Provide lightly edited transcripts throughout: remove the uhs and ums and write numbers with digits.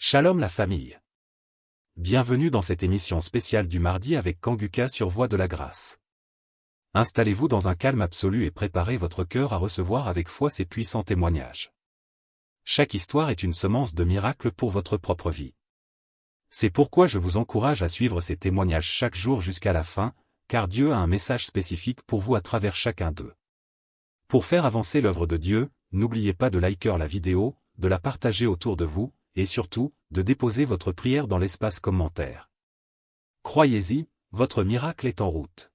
Shalom la famille. Bienvenue dans cette émission spéciale du mardi avec Kanguka sur Voie de la Grâce. Installez-vous dans un calme absolu et préparez votre cœur à recevoir avec foi ces puissants témoignages. Chaque histoire est une semence de miracle pour votre propre vie. C'est pourquoi je vous encourage à suivre ces témoignages chaque jour jusqu'à la fin, car Dieu a un message spécifique pour vous à travers chacun d'eux. Pour faire avancer l'œuvre de Dieu, n'oubliez pas de liker la vidéo, de la partager autour de vous, et surtout, de déposer votre prière dans l'espace commentaire. Croyez-y, votre miracle est en route.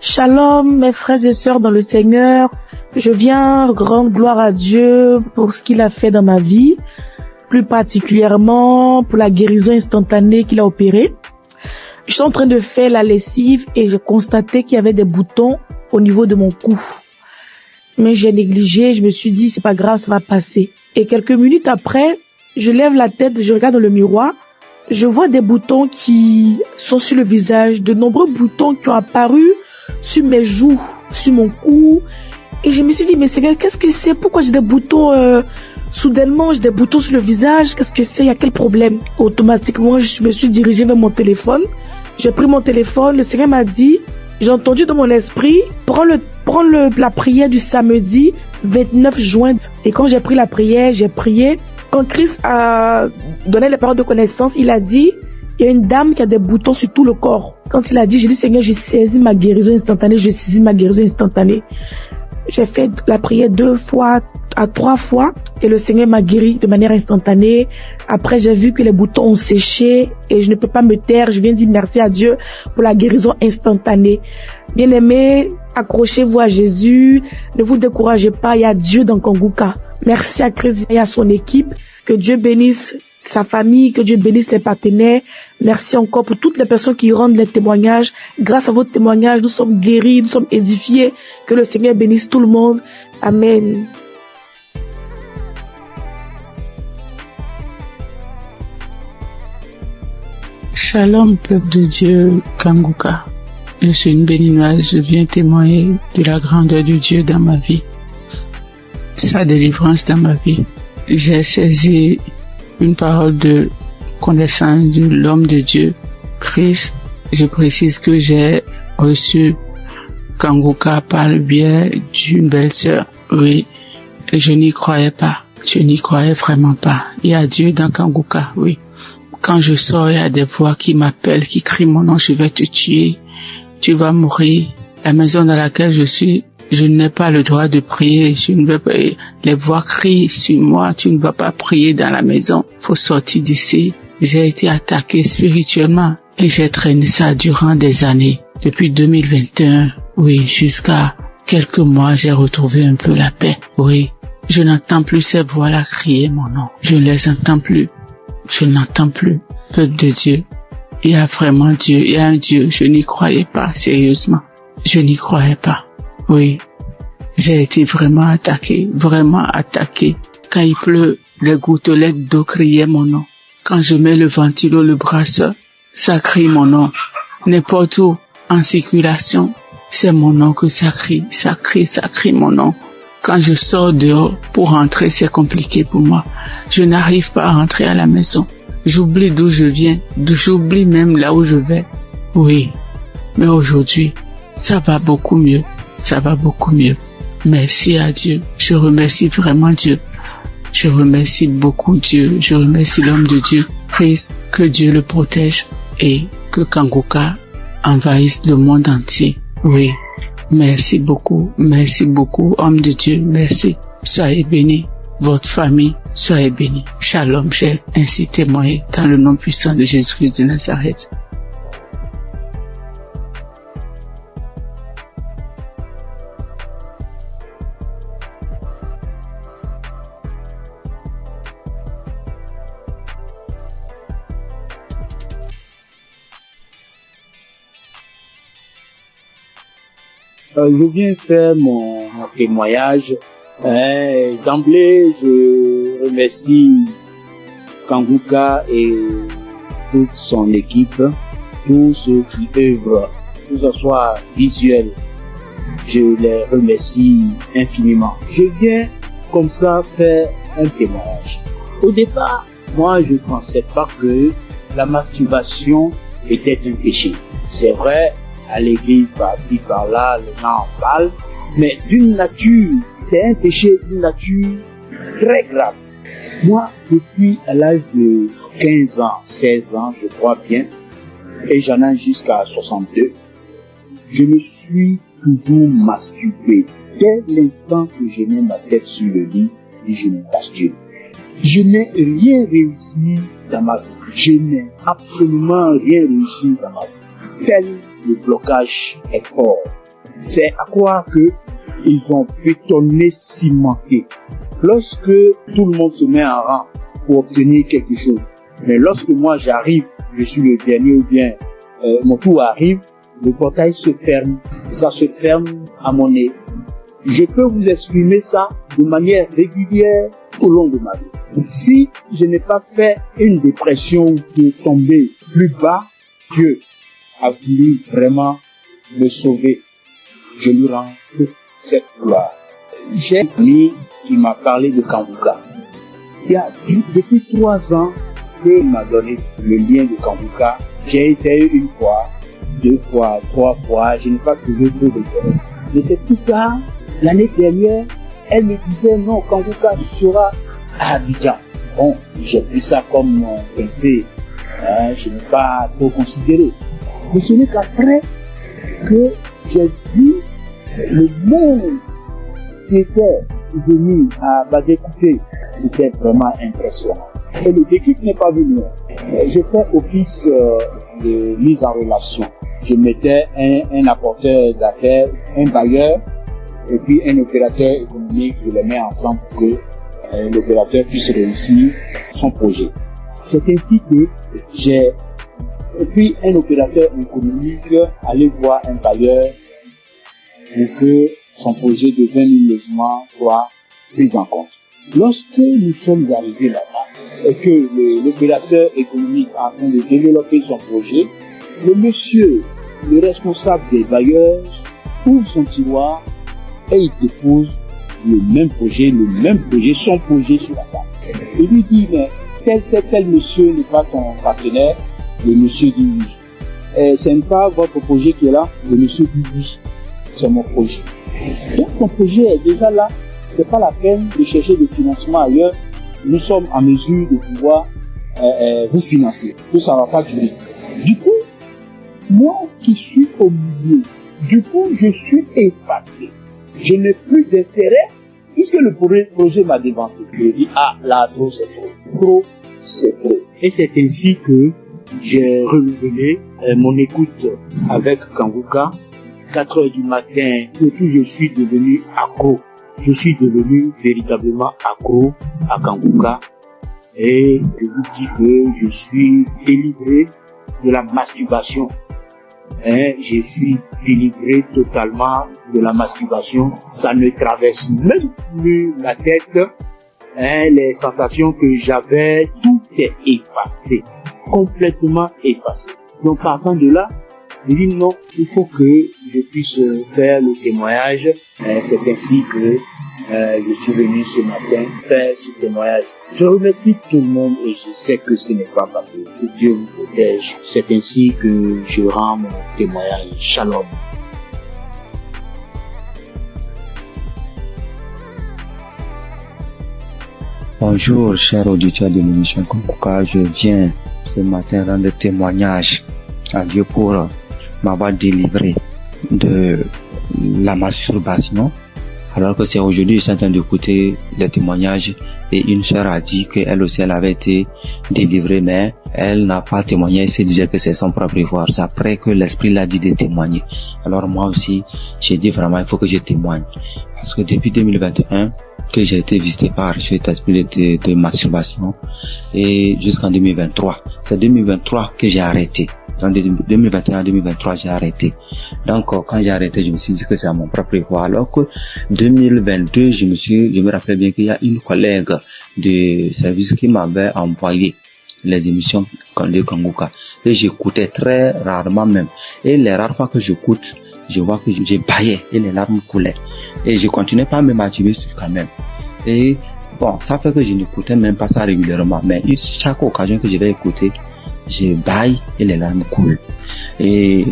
Shalom mes frères et sœurs dans le Seigneur, je viens rendre gloire à Dieu pour ce qu'il a fait dans ma vie, plus particulièrement pour la guérison instantanée qu'il a opérée. Je suis en train de faire la lessive et je constatais qu'il y avait des boutons au niveau de mon cou. Mais j'ai négligé, je me suis dit c'est pas grave, ça va passer. Et quelques minutes après, je lève la tête, je regarde dans le miroir, je vois des boutons qui sont sur le visage, de nombreux boutons qui ont apparu sur mes joues, sur mon cou. Et je me suis dit mais Seigneur, qu'est-ce que c'est? Pourquoi j'ai des boutons soudainement, j'ai des boutons sur le visage? Qu'est-ce que c'est? Il y a quel problème? Automatiquement, je me suis dirigée vers mon téléphone. J'ai pris mon téléphone, le Seigneur m'a dit, j'ai entendu dans mon esprit, prends la prière du samedi 29 juin. Et quand j'ai pris la prière, j'ai prié. Quand Christ a donné les paroles de connaissance, il a dit, il y a une dame qui a des boutons sur tout le corps. Quand il a dit, j'ai dit, Seigneur, j'ai saisi ma guérison instantanée, j'ai saisi ma guérison instantanée. J'ai fait la prière 2 fois à 3 fois et le Seigneur m'a guéri de manière instantanée. Après, j'ai vu que les boutons ont séché et je ne peux pas me taire. Je viens dire merci à Dieu pour la guérison instantanée. Bien-aimés, accrochez-vous à Jésus. Ne vous découragez pas. Il y a Dieu dans Kanguka. Merci à Christ et à son équipe. Que Dieu bénisse sa famille, que Dieu bénisse les partenaires. Merci encore pour toutes les personnes qui rendent les témoignages. Grâce à vos témoignages, nous sommes guéris, nous sommes édifiés. Que le Seigneur bénisse tout le monde. Amen. Shalom, peuple de Dieu, Kanguka. Je suis une béninoise, je viens témoigner de la grandeur de Dieu dans ma vie, sa délivrance dans ma vie. J'ai saisi une parole de connaissance de l'homme de Dieu, Christ. Je précise que j'ai reçu Kanguka par le biais d'une belle-sœur. Oui, je n'y croyais pas. Je n'y croyais vraiment pas. Il y a Dieu dans Kanguka, oui. Quand je sors, il y a des voix qui m'appellent, qui crient mon nom, je vais te tuer, tu vas mourir. La maison dans laquelle je suis, je n'ai pas le droit de prier, je ne veux pas. Les voix crient sur moi, tu ne vas pas prier dans la maison, faut sortir d'ici. J'ai été attaqué spirituellement et j'ai traîné ça durant des années. Depuis 2021, oui, jusqu'à quelques mois, j'ai retrouvé un peu la paix. Oui, je n'entends plus ces voix-là crier mon nom, je ne les entends plus. Je n'entends plus. Peuple de Dieu, il y a vraiment Dieu, il y a un Dieu. Je n'y croyais pas, sérieusement. Je n'y croyais pas. Oui, j'ai été vraiment attaqué. Quand il pleut, les gouttelettes d'eau criaient mon nom. Quand je mets le ventilo, le brasseur, ça crie mon nom. N'importe où, en circulation, c'est mon nom que ça crie mon nom. Quand je sors dehors pour rentrer, c'est compliqué pour moi. Je n'arrive pas à rentrer à la maison. J'oublie d'où je viens, j'oublie même là où je vais. Oui, mais aujourd'hui, ça va beaucoup mieux. Merci à Dieu. Je remercie vraiment Dieu. Je remercie beaucoup Dieu. Je remercie l'homme de Dieu. Christ, que Dieu le protège et que Kanguka envahisse le monde entier. Oui. Merci beaucoup, homme de Dieu, merci. Soyez bénis, votre famille, soyez bénis. Shalom, j'ai ainsi témoigné dans le nom puissant de Jésus-Christ de Nazareth. Je viens faire mon témoignage. D'emblée, je remercie Kanguka et toute son équipe, tous ceux qui œuvrent, que ce soit visuel. Je les remercie infiniment. Je viens comme ça faire un témoignage. Au départ, moi je ne pensais pas que la masturbation était un péché. C'est vrai, à l'église, par-ci, par-là, les gens en parlent, mais d'une nature, c'est un péché d'une nature très grave. Moi, depuis à l'âge de 15 ans, 16 ans, je crois bien, et j'en ai jusqu'à 62, je me suis toujours masturbé. Dès l'instant que je mets ma tête sur le lit, je me masturbe. Je n'ai rien réussi dans ma vie. Je n'ai absolument rien réussi dans ma vie. Tel le blocage est fort. C'est à croire que ils ont bétonné, cimenté. Lorsque tout le monde se met en rang pour obtenir quelque chose, mais lorsque moi j'arrive, je suis le dernier ou bien mon tour arrive, le portail se ferme. Ça se ferme à mon nez. Je peux vous exprimer ça de manière régulière au long de ma vie. Si je n'ai pas fait une dépression de tomber plus bas, Dieu a voulu vraiment me sauver. Je lui rends toute cette gloire. J'ai un ami qui m'a parlé de Kanguka. Il y a depuis 3 ans qu'il m'a donné le lien de Kanguka. J'ai essayé 1 fois, 2 fois, 3 fois, je n'ai pas trouvé trop d'intérêt. Mais c'est plus tard, l'année dernière, elle me disait non, Kanguka sera à Abidjan. Bon, j'ai pris ça comme mon pensée, je n'ai pas trop considéré. Mais ce n'est qu'après que j'ai vu le monde qui était venu à Badékouté, c'était vraiment impressionnant. Et le déclic n'est pas venu. J'ai fait office de mise en relation. Je mettais un apporteur d'affaires, un bailleur, et puis un opérateur économique, je les mets ensemble pour que l'opérateur puisse réussir son projet. C'est ainsi que j'ai, et puis un opérateur économique, aller voir un bailleur pour que son projet de 20 000 logements soit pris en compte. Lorsque nous sommes arrivés là-bas et que l'opérateur économique est en train de développer son projet, le monsieur, le responsable des bailleurs, ouvre son tiroir et il dépose le même projet, son projet sur la table. Il lui dit, mais tel monsieur n'est pas ton partenaire. Le monsieur dit oui. Ce n'est pas votre projet qui est là. Le monsieur dit oui. C'est mon projet. Donc ton projet est déjà là. C'est pas la peine de chercher des financements ailleurs. Nous sommes en mesure de pouvoir vous financer. Tout ça va pas durer. Du coup, moi qui suis au milieu, je suis effacé. Je n'ai plus d'intérêt puisque le projet m'a dévancé. Je dis, là, trop, c'est trop. Trop, c'est trop. Et c'est ainsi que j'ai renouvelé mon écoute avec Kanguka. 4 heures du matin, surtout je suis devenu accro. Je suis devenu véritablement accro à Kanguka. Et je vous dis que je suis délivré de la masturbation. Je suis délivré totalement de la masturbation. Ça ne traverse même plus la tête. Les sensations que j'avais, tout est effacé. Complètement effacé. Donc partant de là, je dis non, il faut que je puisse faire le témoignage. C'est ainsi que je suis venu ce matin faire ce témoignage. Je remercie tout le monde et je sais que ce n'est pas facile. Que Dieu vous protège. C'est ainsi que je rends mon témoignage. Shalom. Bonjour, chers auditeurs de l'émission Kanguka. Je viens ce matin rendre témoignage à Dieu pour m'avoir délivré de la masturbation. Alors que c'est aujourd'hui, je suis en train d'écouter les témoignages et une sœur a dit qu'elle aussi, elle avait été délivrée, mais elle n'a pas témoigné, elle se disait que c'est son propre effort. C'est après que l'Esprit l'a dit de témoigner. Alors moi aussi, j'ai dit vraiment, il faut que je témoigne. Parce que depuis 2021, que j'ai été visité par cet esprit de masturbation et jusqu'en 2023. C'est 2023 que j'ai arrêté. En 2021-2023, j'ai arrêté. Donc, quand j'ai arrêté, je me suis dit que c'est à mon propre effort. Alors que 2022, je me rappelle bien qu'il y a une collègue de service qui m'avait envoyé les émissions de Kanguka. Et j'écoutais très rarement même. Et les rares fois que j'écoute, je vois que j'ai baillé et les larmes coulaient. Et je continuais pas à me masturber quand même. Et bon, ça fait que je n'écoutais même pas ça régulièrement. Mais chaque occasion que je vais écouter, je baille et les larmes coulent. Et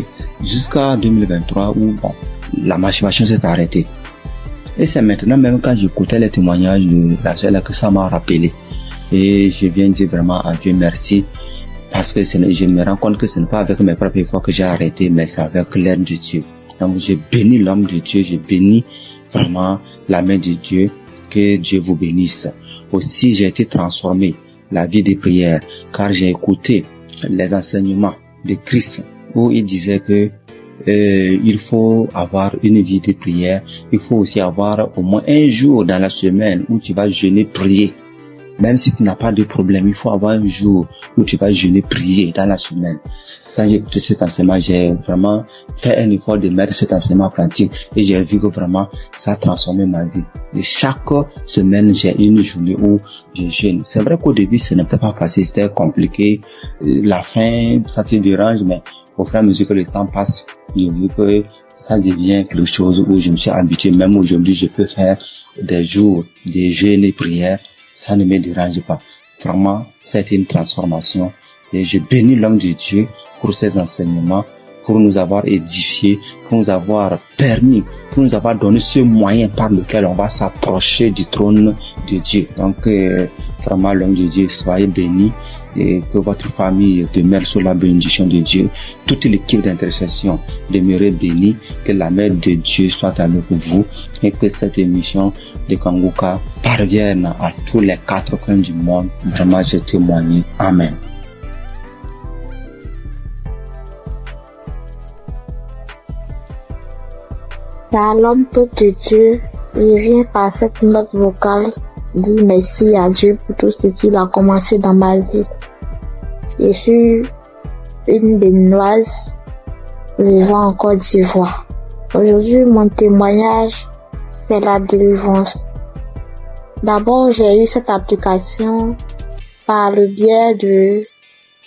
jusqu'à 2023 où bon, la masturbation s'est arrêtée. Et c'est maintenant même quand j'écoutais les témoignages de la sœur que ça m'a rappelé. Et je viens dire vraiment à Dieu merci. Parce que je me rends compte que ce n'est pas avec mes propres efforts que j'ai arrêté, mais c'est avec l'aide de Dieu. Donc je bénis l'homme de Dieu, je bénis vraiment la main de Dieu. Que Dieu vous bénisse. Aussi, j'ai été transformé la vie des prières, car j'ai écouté les enseignements de Christ où il disait que il faut avoir une vie de prière. Il faut aussi avoir au moins un jour dans la semaine où tu vas jeûner, prier. Même si tu n'as pas de problème, il faut avoir un jour où tu vas jeûner, prier dans la semaine. Quand j'ai écouté cet enseignement, j'ai vraiment fait un effort de mettre cet enseignement en pratique et j'ai vu que vraiment ça a transformé ma vie. Et chaque semaine, j'ai une journée où je jeûne. C'est vrai qu'au début, ce n'était pas facile, c'était compliqué. La faim, ça te dérange, mais au fur et à mesure que le temps passe, j'ai vu que ça devient quelque chose où je me suis habitué. Même aujourd'hui, je peux faire des jours de jeûne et prière. Ça ne me dérange pas. Vraiment, c'était une transformation. Et je bénis l'homme de Dieu pour ses enseignements, pour nous avoir édifiés, pour nous avoir permis, pour nous avoir donné ce moyen par lequel on va s'approcher du trône de Dieu. Donc, vraiment, l'homme de Dieu, soyez bénis et que votre famille demeure sous la bénédiction de Dieu. Toute l'équipe d'intercession demeure bénie, que la main de Dieu soit avec vous et que cette émission de Kanguka parvienne à tous les 4 coins du monde. Vraiment, je témoigne. Amen. Shalom, peuple de Dieu, il vient par cette note vocale dire merci à Dieu pour tout ce qu'il a commencé dans ma vie. Je suis une béninoise vivant en Côte d'Ivoire. Aujourd'hui, mon témoignage, c'est la délivrance. D'abord, j'ai eu cette application par le biais de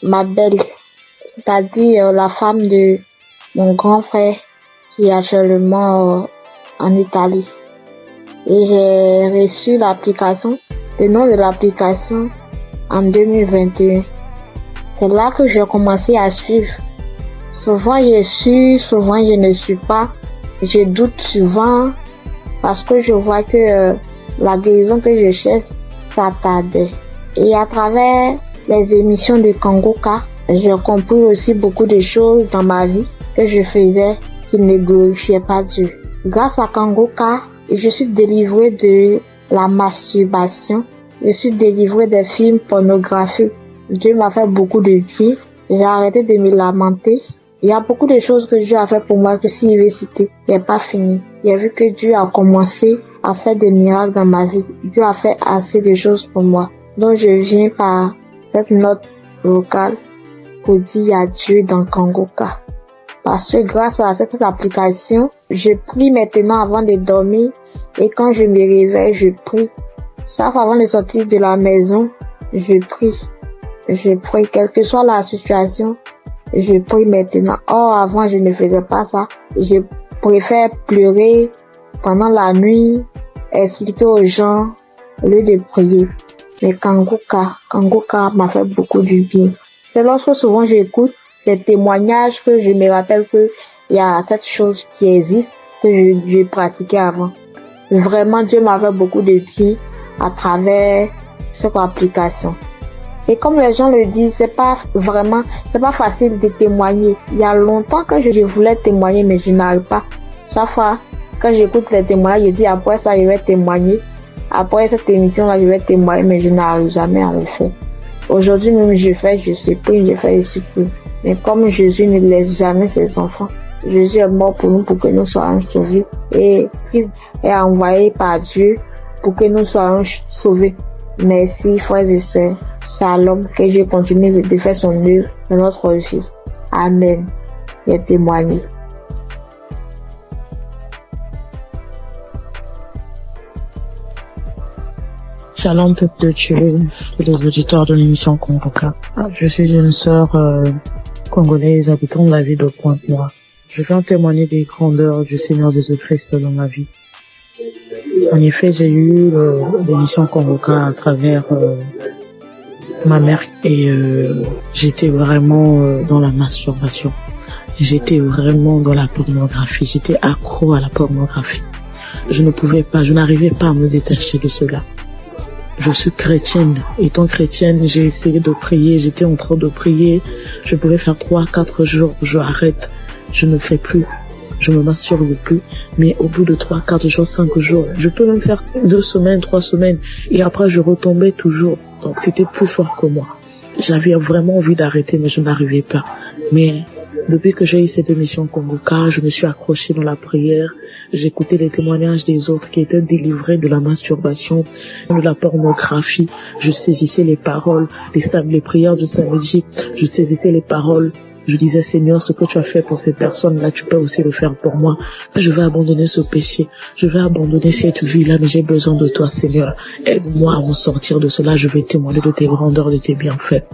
ma belle, c'est-à-dire la femme de mon grand frère qui est actuellement en Italie. Et j'ai reçu l'application, le nom de l'application en 2021. C'est là que j'ai commencé à suivre. Souvent je suis, souvent je ne suis pas. Je doute souvent parce que je vois que la guérison que je cherche, ça tardait. Et à travers les émissions de Kanguka, j'ai compris aussi beaucoup de choses dans ma vie que je faisais qui ne glorifiait pas Dieu. Grâce à Kanguka, je suis délivrée de la masturbation. Je suis délivrée des films pornographiques. Dieu m'a fait beaucoup de bien. J'ai arrêté de me lamenter. Il y a beaucoup de choses que Dieu a fait pour moi que si je vais citer, il n'est pas fini. J'ai vu que Dieu a commencé à faire des miracles dans ma vie. Dieu a fait assez de choses pour moi. Donc je viens par cette note vocale pour dire adieu dans Kanguka. Parce que grâce à cette application, je prie maintenant avant de dormir et quand je me réveille, je prie. Sauf avant de sortir de la maison, je prie. Je prie, quelle que soit la situation, je prie maintenant. Or, avant, je ne faisais pas ça. Je préfère pleurer pendant la nuit, expliquer aux gens au lieu de prier. Mais Kanguka m'a fait beaucoup du bien. C'est lorsque souvent j'écoute les témoignages que je me rappelle que il y a cette chose qui existe que je pratiquais avant. Vraiment, Dieu m'a fait beaucoup de bien à travers cette application. Et comme les gens le disent, c'est pas facile de témoigner. Il y a longtemps que je voulais témoigner, mais je n'arrive pas. Chaque fois, quand j'écoute les témoignages, je dis après ça, je vais témoigner. Après cette émission-là, je vais témoigner, mais je n'arrive jamais à le faire. Aujourd'hui même, je supprime. Mais comme Jésus ne laisse jamais ses enfants, Jésus est mort pour nous, pour que nous soyons sauvés. Et Christ est envoyé par Dieu pour que nous soyons sauvés. Merci, frères et sœurs. Shalom, que Dieu continue de faire son œuvre dans notre vie. Amen. Et témoigner. Shalom, peuple de Dieu, tous les auditeurs de l'émission Kanguka. Je suis une sœur congolaise habitant la ville de Pointe-Noire. Je viens témoigner des grandeurs du Seigneur Jésus-Christ dans ma vie. En effet, j'ai eu l'émission Convoca à travers ma mère et j'étais vraiment dans la masturbation. J'étais vraiment dans la pornographie. J'étais accro à la pornographie. Je n'arrivais pas à me détacher de cela. Je suis chrétienne. Étant chrétienne, j'ai essayé de prier. J'étais en train de prier. Je pouvais faire 3-4 jours. Je arrête. Je ne fais plus. Je me masturbe plus. Mais au bout de 3-4 jours, 5 jours, je peux même faire 2 semaines, 3 semaines. Et après, je retombais toujours. Donc, c'était plus fort que moi. J'avais vraiment envie d'arrêter, mais je n'arrivais pas. Mais depuis que j'ai eu cette émission Convoca, je me suis accrochée dans la prière. J'écoutais les témoignages des autres qui étaient délivrés de la masturbation, de la pornographie. Je saisissais les paroles, les prières du samedi. Je saisissais les paroles. Je disais, Seigneur, ce que tu as fait pour ces personnes-là, tu peux aussi le faire pour moi. Je vais abandonner ce péché. Je vais abandonner cette vie-là, mais j'ai besoin de toi, Seigneur. Aide-moi à m'en sortir de cela. Je vais témoigner de tes grandeurs, de tes bienfaits.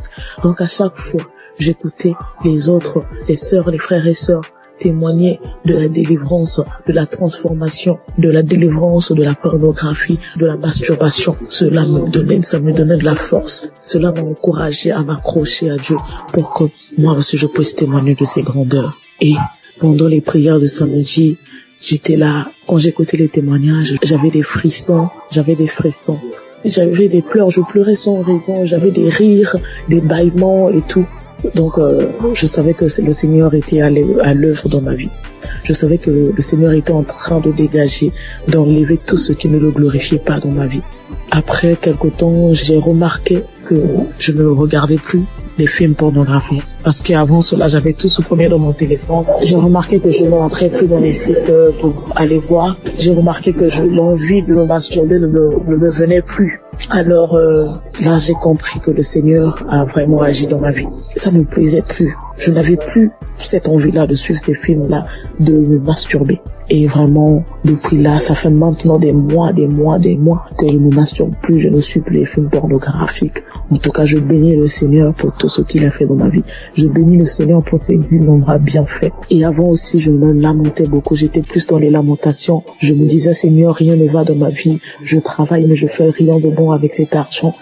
Donc, à chaque fois, j'écoutais les autres, les sœurs, les frères et sœurs témoigner de la délivrance, de la transformation, de la délivrance de la pornographie, de la masturbation. Ça me donnait de la force. Cela m'a encouragé à m'accrocher à Dieu pour que moi aussi je puisse témoigner de ses grandeurs. Et pendant les prières de samedi, j'étais là. Quand j'écoutais les témoignages, j'avais des frissons. J'avais des pleurs, je pleurais sans raison. J'avais des rires, des bâillements et tout. Donc, je savais que le Seigneur était à l'œuvre dans ma vie. Je savais que le Seigneur était en train de dégager, d'enlever tout ce qui ne le glorifiait pas dans ma vie. Après quelque temps, j'ai remarqué que je ne regardais plus les films pornographiques. Parce qu'avant cela, j'avais tout supprimé dans mon téléphone. J'ai remarqué que je ne rentrais plus dans les sites pour aller voir. J'ai remarqué que l'envie de me masturber ne me venait plus. Alors là, j'ai compris que le Seigneur a vraiment agi dans ma vie. Ça ne me plaisait plus. Je n'avais plus cette envie-là de suivre ces films-là, de me masturber. Et vraiment, depuis là, ça fait maintenant des mois que je ne masturbe plus, je ne suis plus les films pornographiques. En tout cas, je bénis le Seigneur pour tout ce qu'il a fait dans ma vie. Je bénis le Seigneur pour ses innombrables bienfaits. Et avant aussi, je me lamentais beaucoup. J'étais plus dans les lamentations. Je me disais, Seigneur, rien ne va dans ma vie. Je travaille, mais je fais rien de bon avec cet argent.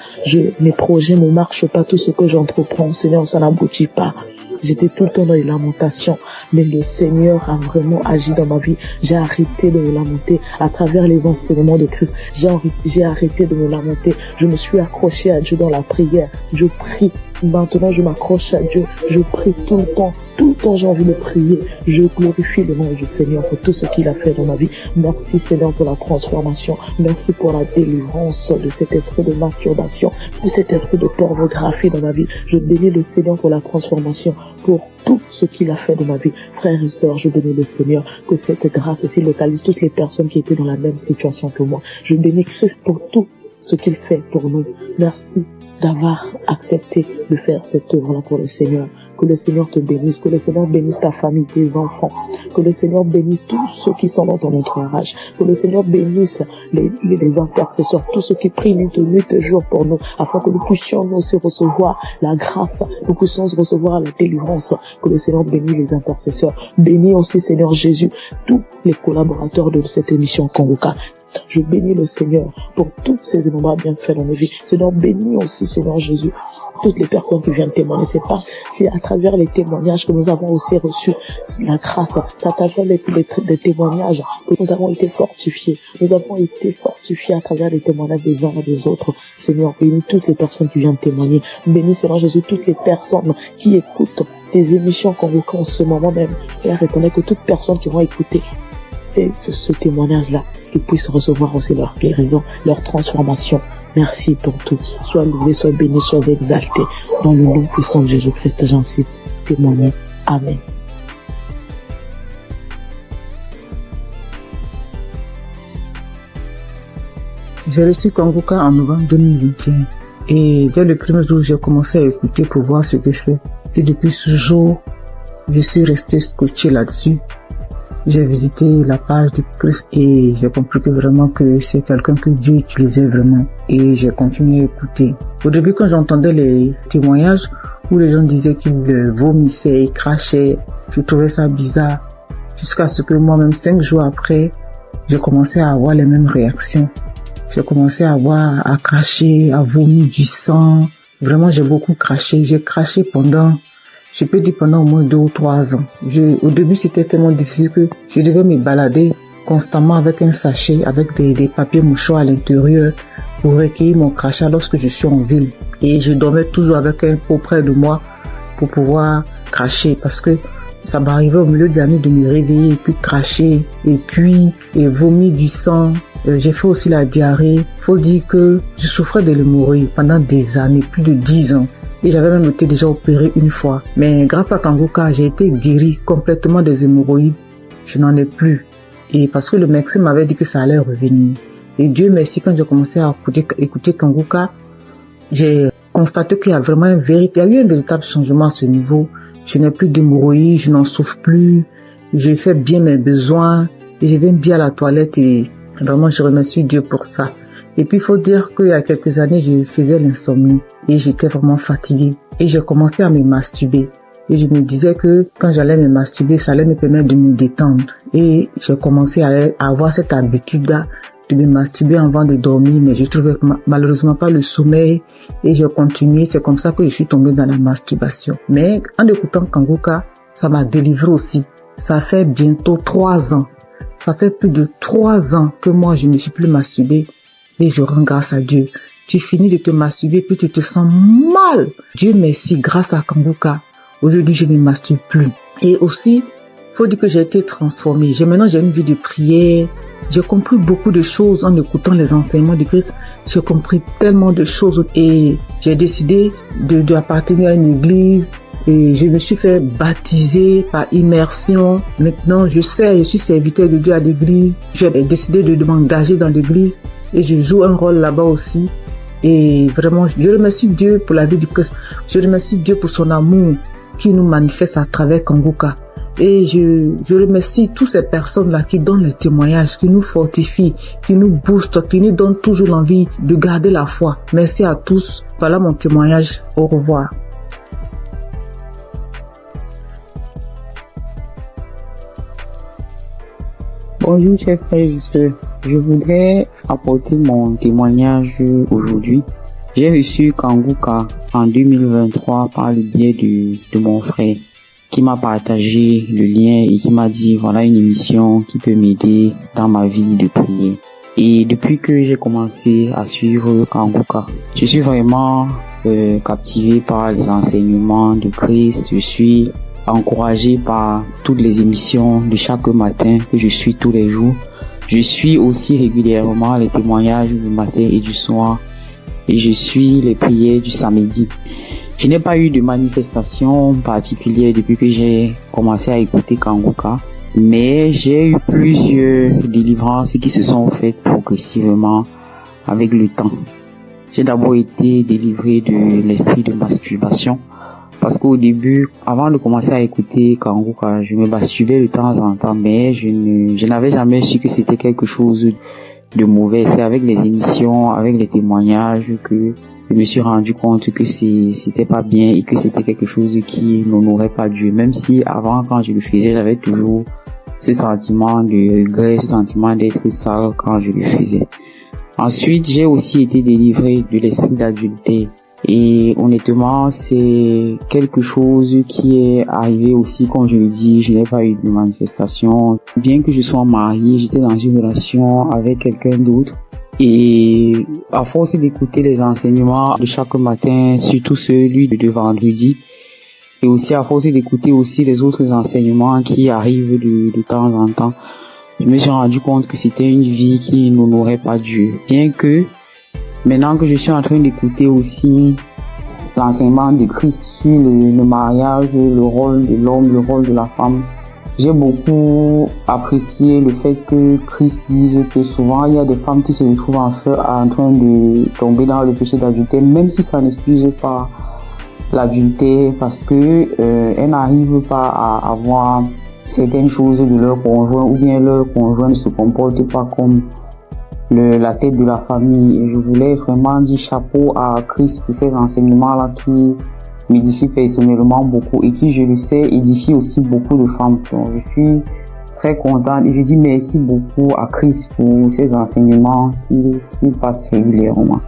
Mes projets ne marchent pas. Tout ce que j'entreprends, Seigneur, ça n'aboutit pas. J'étais tout le temps dans les lamentations, mais le Seigneur a vraiment agi dans ma vie. J'ai arrêté de me lamenter à travers les enseignements de Christ. J'ai arrêté de me lamenter. Je me suis accroché à Dieu dans la prière. Je prie. Maintenant, je m'accroche à Dieu. Je prie tout le temps. Tout le temps, j'ai envie de prier. Je glorifie le nom du Seigneur pour tout ce qu'il a fait dans ma vie. Merci, Seigneur, pour la transformation. Merci pour la délivrance de cet esprit de masturbation, de cet esprit de pornographie dans ma vie. Je bénis le Seigneur pour la transformation, pour tout ce qu'il a fait dans ma vie. Frères et sœurs, je bénis le Seigneur, que cette grâce aussi localise toutes les personnes qui étaient dans la même situation que moi. Je bénis Christ pour tout ce qu'il fait pour nous. Merci d'avoir accepté de faire cette œuvre-là pour le Seigneur. Que le Seigneur te bénisse, que le Seigneur bénisse ta famille, tes enfants, que le Seigneur bénisse tous ceux qui sont dans ton entourage, que le Seigneur bénisse les intercesseurs, tous ceux qui prient nuit et jour pour nous, afin que nous puissions nous aussi recevoir la grâce, nous puissions recevoir la délivrance. Que le Seigneur bénisse les intercesseurs. Bénis aussi, Seigneur Jésus, tous les collaborateurs de cette émission Convoca. Je bénis le Seigneur pour tous ces innombrables bienfaits dans nos vies. Seigneur, bénis aussi, Seigneur Jésus, toutes les personnes qui viennent témoigner. C'est à travers les témoignages que nous avons aussi reçu la grâce. C'est à travers les témoignages que nous avons été fortifiés. Nous avons été fortifiés à travers les témoignages des uns et des autres. Seigneur, bénis toutes les personnes qui viennent témoigner. Bénis, Seigneur Jésus, toutes les personnes qui écoutent les émissions Convoca en ce moment même. Père, reconnais que toute personne qui va écouter ce témoignage-là, qu'ils puissent recevoir aussi leur guérison, leur transformation. Merci pour tout. Sois loué, sois béni, sois exalté. Dans le nom puissant de Jésus-Christ, j'en suis témoigné. Amen. J'ai reçu Convoca en novembre 2021. Et dès le premier jour, j'ai commencé à écouter pour voir ce que c'est. Et depuis ce jour, je suis resté scotché là-dessus. J'ai visité la page de Christ et j'ai compris que vraiment que c'est quelqu'un que Dieu utilisait vraiment. Et j'ai continué à écouter. Au début, quand j'entendais les témoignages où les gens disaient qu'ils vomissaient, ils crachaient, je trouvais ça bizarre. Jusqu'à ce que moi-même, 5 jours après, j'ai commencé à avoir les mêmes réactions. J'ai commencé à cracher, à vomir du sang. Vraiment, j'ai beaucoup craché. J'ai craché pendant au moins 2 ou 3 ans. Au début, c'était tellement difficile que je devais me balader constamment avec un sachet, avec des papiers mouchoirs à l'intérieur pour recueillir mon crachat lorsque je suis en ville. Et je dormais toujours avec un pot près de moi pour pouvoir cracher parce que ça m'arrivait au milieu de la nuit de me réveiller et puis cracher et vomir du sang. J'ai fait aussi la diarrhée. Faut dire que je souffrais de l'hémorroïde pendant des années, plus de 10 ans. Et j'avais même été déjà opérée une fois. Mais grâce à Kanguka, j'ai été guérie complètement des hémorroïdes. Je n'en ai plus. Et parce que le médecin m'avait dit que ça allait revenir. Et Dieu merci, quand j'ai commencé à écouter Kanguka, j'ai constaté qu'il y a vraiment il y a eu un véritable changement à ce niveau. Je n'ai plus d'hémorroïdes, je n'en souffre plus. Je fais bien mes besoins et je vais bien à la toilette et vraiment je remercie Dieu pour ça. Et puis il faut dire qu'il y a quelques années, je faisais l'insomnie et j'étais vraiment fatiguée. Et j'ai commencé à me masturber. Et je me disais que quand j'allais me masturber, ça allait me permettre de me détendre. Et j'ai commencé à avoir cette habitude-là de me masturber avant de dormir, mais je trouvais malheureusement pas le sommeil et j'ai continué. C'est comme ça que je suis tombée dans la masturbation. Mais en écoutant Kanguka, ça m'a délivré aussi. Ça fait bientôt 3 ans. Ça fait plus de 3 ans que moi je ne me suis plus masturbée et je rends grâce à Dieu. Tu finis de te masturber puis tu te sens mal. Dieu merci, grâce à Kanguka. Aujourd'hui, je ne me masturbe plus. Et aussi, faut dire que j'ai été transformée. Maintenant, j'ai une vie de prière. J'ai compris beaucoup de choses en écoutant les enseignements de Christ. J'ai compris tellement de choses et j'ai décidé d'appartenir à une église et je me suis fait baptiser par immersion. Maintenant, je suis serviteur de Dieu à l'église. J'ai décidé de m'engager dans l'église et je joue un rôle là-bas aussi. Et vraiment, je remercie Dieu pour la vie du Christ. Je remercie Dieu pour son amour qui nous manifeste à travers Kanguka. Et je remercie toutes ces personnes-là qui donnent le témoignage, qui nous fortifient, qui nous boostent, qui nous donnent toujours l'envie de garder la foi. Merci à tous. Voilà mon témoignage. Au revoir. Bonjour chers frères et sœurs. Je voudrais apporter mon témoignage aujourd'hui. J'ai reçu Kanguka en 2023 par le biais de mon frère qui m'a partagé le lien et qui m'a dit voilà une émission qui peut m'aider dans ma vie de prière. Et depuis que j'ai commencé à suivre Kanguka, je suis vraiment captivé par les enseignements de Christ. Je suis encouragé par toutes les émissions de chaque matin que je suis tous les jours. Je suis aussi régulièrement les témoignages du matin et du soir. Et je suis les prières du samedi. Je n'ai pas eu de manifestation particulière depuis que j'ai commencé à écouter Kanguka, mais j'ai eu plusieurs délivrances qui se sont faites progressivement avec le temps. J'ai d'abord été délivré de l'esprit de masturbation parce qu'au début, avant de commencer à écouter Kanguka, je me masturbais de temps en temps, mais je n'avais jamais su que c'était quelque chose de mauvais. C'est avec les émissions, avec les témoignages que je me suis rendu compte que c'était pas bien et que c'était quelque chose qui n'honorait pas Dieu. Même si avant, quand je le faisais, j'avais toujours ce sentiment de regret, ce sentiment d'être sale quand je le faisais. Ensuite, j'ai aussi été délivré de l'esprit d'adultère. Et honnêtement, c'est quelque chose qui est arrivé aussi, comme je le dis, je n'ai pas eu de manifestation. Bien que je sois marié, j'étais dans une relation avec quelqu'un d'autre. Et à force d'écouter les enseignements de chaque matin, surtout celui de vendredi, et aussi à force d'écouter aussi les autres enseignements qui arrivent de temps en temps, je me suis rendu compte que c'était une vie qui n'honorait pas Dieu. Bien que maintenant que je suis en train d'écouter aussi l'enseignement de Christ sur le mariage, le rôle de l'homme, le rôle de la femme, j'ai beaucoup apprécié le fait que Christ dise que souvent il y a des femmes qui se retrouvent en train de tomber dans le péché d'adultère, même si ça n'excuse pas l'adultère, parce que elles n'arrivent pas à avoir certaines choses de leur conjoint, ou bien leur conjoint ne se comporte pas comme la tête de la famille. Et je voulais vraiment dire chapeau à Christ pour ces enseignements-là qui m'édifient personnellement beaucoup et qui, je le sais, édifient aussi beaucoup de femmes. Donc, je suis très contente et je dis merci beaucoup à Christ pour ses enseignements qu'il passe régulièrement.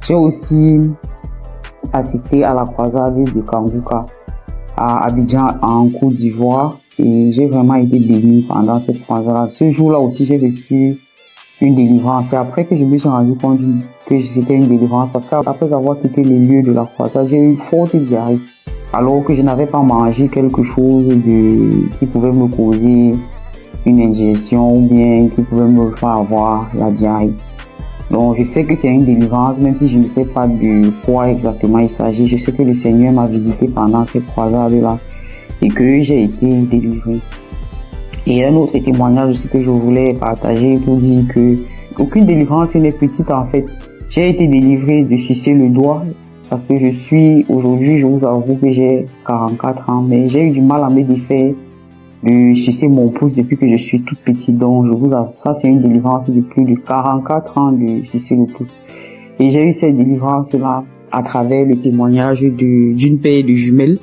J'ai aussi assisté à la croisade de Kanguka à Abidjan en Côte d'Ivoire et j'ai vraiment été béni pendant cette croisade. Ce jour-là aussi, j'ai reçu une délivrance. C'est après que je me suis rendu compte que c'était une délivrance parce qu'après avoir quitté le lieu de la croisade, j'ai eu une forte diarrhée. Alors que je n'avais pas mangé quelque chose qui pouvait me causer une indigestion ou bien qui pouvait me faire avoir la diarrhée. Donc je sais que c'est une délivrance, même si je ne sais pas de quoi exactement il s'agit. Je sais que le Seigneur m'a visité pendant cette croisade-là et que j'ai été délivré. Et un autre témoignage aussi que je voulais partager pour dire que aucune délivrance n'est petite en fait. J'ai été délivré de sucer le doigt parce que aujourd'hui, je vous avoue que j'ai 44 ans, mais j'ai eu du mal à me défaire de sucer mon pouce depuis que je suis toute petite. Donc, je vous avoue, ça c'est une délivrance de plus de 44 ans de sucer le pouce. Et j'ai eu cette délivrance-là à travers le témoignage d'une paire de jumelles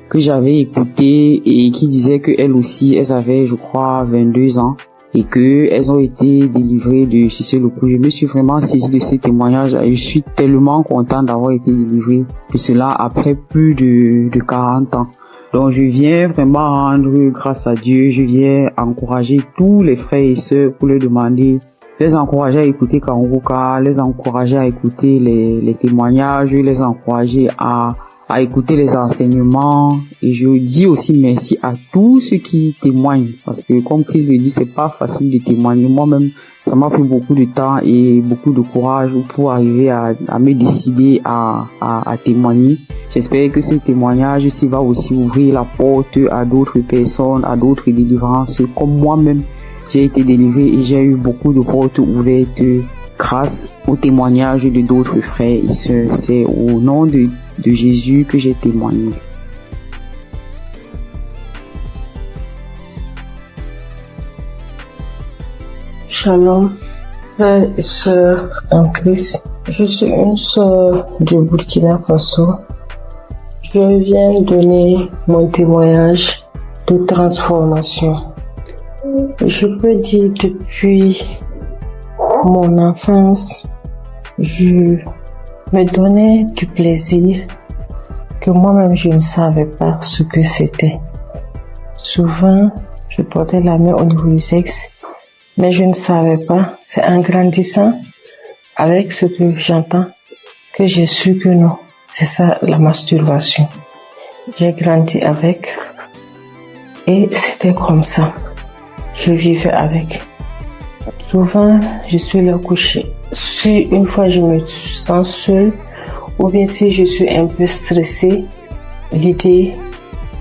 que j'avais écouté et qui disait qu'elles aussi, elles avaient, je crois, 22 ans et qu'elles ont été délivrées de sucer le pouce. Je me suis vraiment saisie de ces témoignages et je suis tellement contente d'avoir été délivrée de cela après plus de 40 ans. Donc je viens vraiment rendre grâce à Dieu, je viens encourager tous les frères et sœurs pour leur demander, les encourager à écouter Kanguka, les encourager à écouter les témoignages, les encourager à écouter les enseignements. Et je dis aussi merci à tous ceux qui témoignent parce que comme Christ le dit, c'est pas facile de témoigner. Moi-même, ça m'a pris beaucoup de temps et beaucoup de courage pour arriver à me décider à témoigner. J'espère que ce témoignage aussi va aussi ouvrir la porte à d'autres personnes, à d'autres délivrances. Comme moi-même, j'ai été délivré et j'ai eu beaucoup de portes ouvertes grâce au témoignage de d'autres frères et sœurs. C'est au nom de Jésus que j'ai témoigné. Shalom, frères et sœurs en Christ. Je suis une sœur du Burkina Faso. Je viens donner mon témoignage de transformation. Je peux dire depuis mon enfance, je me donnais du plaisir que moi-même je ne savais pas ce que c'était. Souvent, je portais la main au niveau du sexe, mais je ne savais pas. C'est en grandissant avec ce que j'entends que j'ai su que non, c'est ça la masturbation. J'ai grandi avec et c'était comme ça. Je vivais avec. Souvent, je suis là couchée. Si une fois je me sens seule, ou bien si je suis un peu stressée, l'idée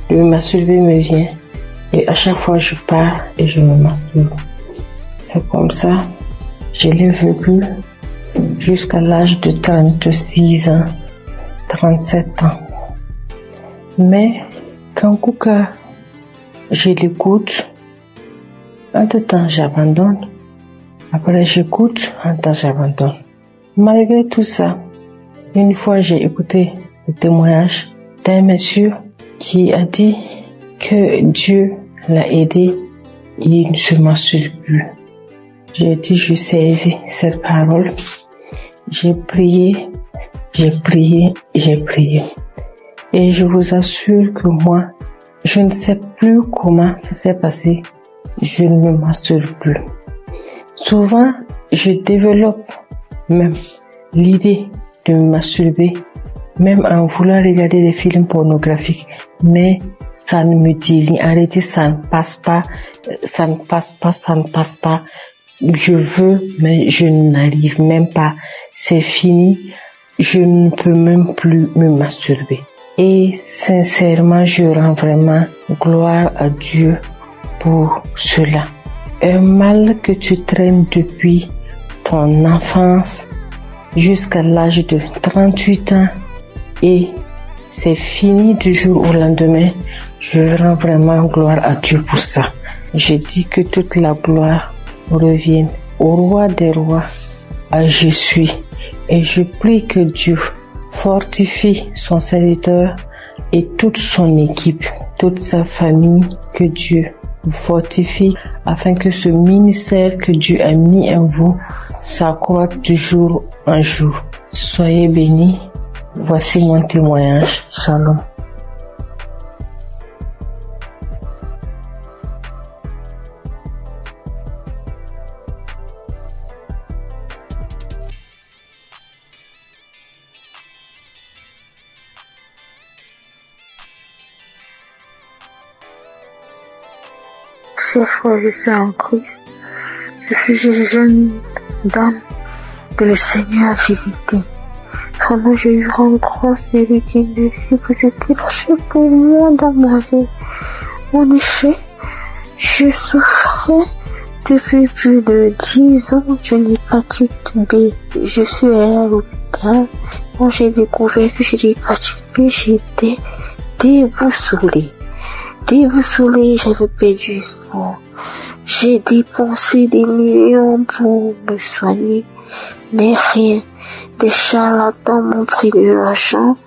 de me masturber me vient. Et à chaque fois, je pars et je me masturbe. C'est comme ça, je l'ai vécu jusqu'à l'âge de 36 ans, 37 ans. Mais quand Kanguka, je l'écoute, entre-temps j'abandonne. Après j'écoute, entre-temps j'abandonne. Malgré tout ça, une fois j'ai écouté le témoignage d'un monsieur qui a dit que Dieu l'a aidé, il ne se masturbe plus. J'ai dit, je saisis cette parole. J'ai prié. Et je vous assure que moi, je ne sais plus comment ça s'est passé. Je ne me masturbe plus. Souvent, je développe même l'idée de me masturber, même en voulant regarder des films pornographiques. Mais ça ne me dit rien. En réalité, ça ne passe pas. Je veux, mais je n'arrive même pas. C'est fini. Je ne peux même plus me masturber. Et sincèrement, je rends vraiment gloire à Dieu pour cela. Un mal que tu traînes depuis ton enfance jusqu'à l'âge de 38 ans et c'est fini du jour au lendemain. Je rends vraiment gloire à Dieu pour ça. Je dis que toute la gloire revienne au roi des rois, à Jésus. Et je prie que Dieu fortifie son serviteur et toute son équipe, toute sa famille, que Dieu vous fortifie afin que ce ministère que Dieu a mis en vous s'accroisse de jour en jour. Soyez bénis. Voici mon témoignage. Shalom. Chers frères et sœurs en Christ, je suis une jeune dame que le Seigneur a visitée. Vraiment, je lui rends grâce et lui dis merci pour ce qu'il a fait pour moi dans ma vie. En effet, je souffrais depuis plus de 10 ans d'une hépatite B. Je suis allée à l'hôpital. Quand j'ai découvert que j'ai l'hépatite B, j'étais déboussolée. J'avais perdu espoir. J'ai dépensé des millions pour me soigner, mais rien. Des charlatans m'ont pris de l'argent,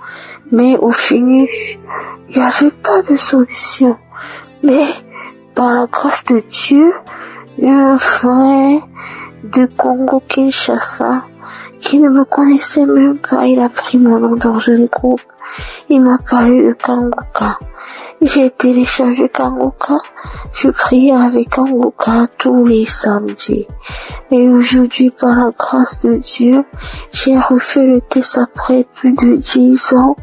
mais au finish, il n'y avait pas de solution. Mais par la grâce de Dieu, un frère de Congo-Kinshasa qui ne me connaissait même pas, il a pris mon nom dans un groupe. Il m'a parlé de Kanguka. J'ai téléchargé Kanguka. Je priais avec Kanguka tous les samedis. Et aujourd'hui, par la grâce de Dieu, j'ai refait le test après plus de 10 ans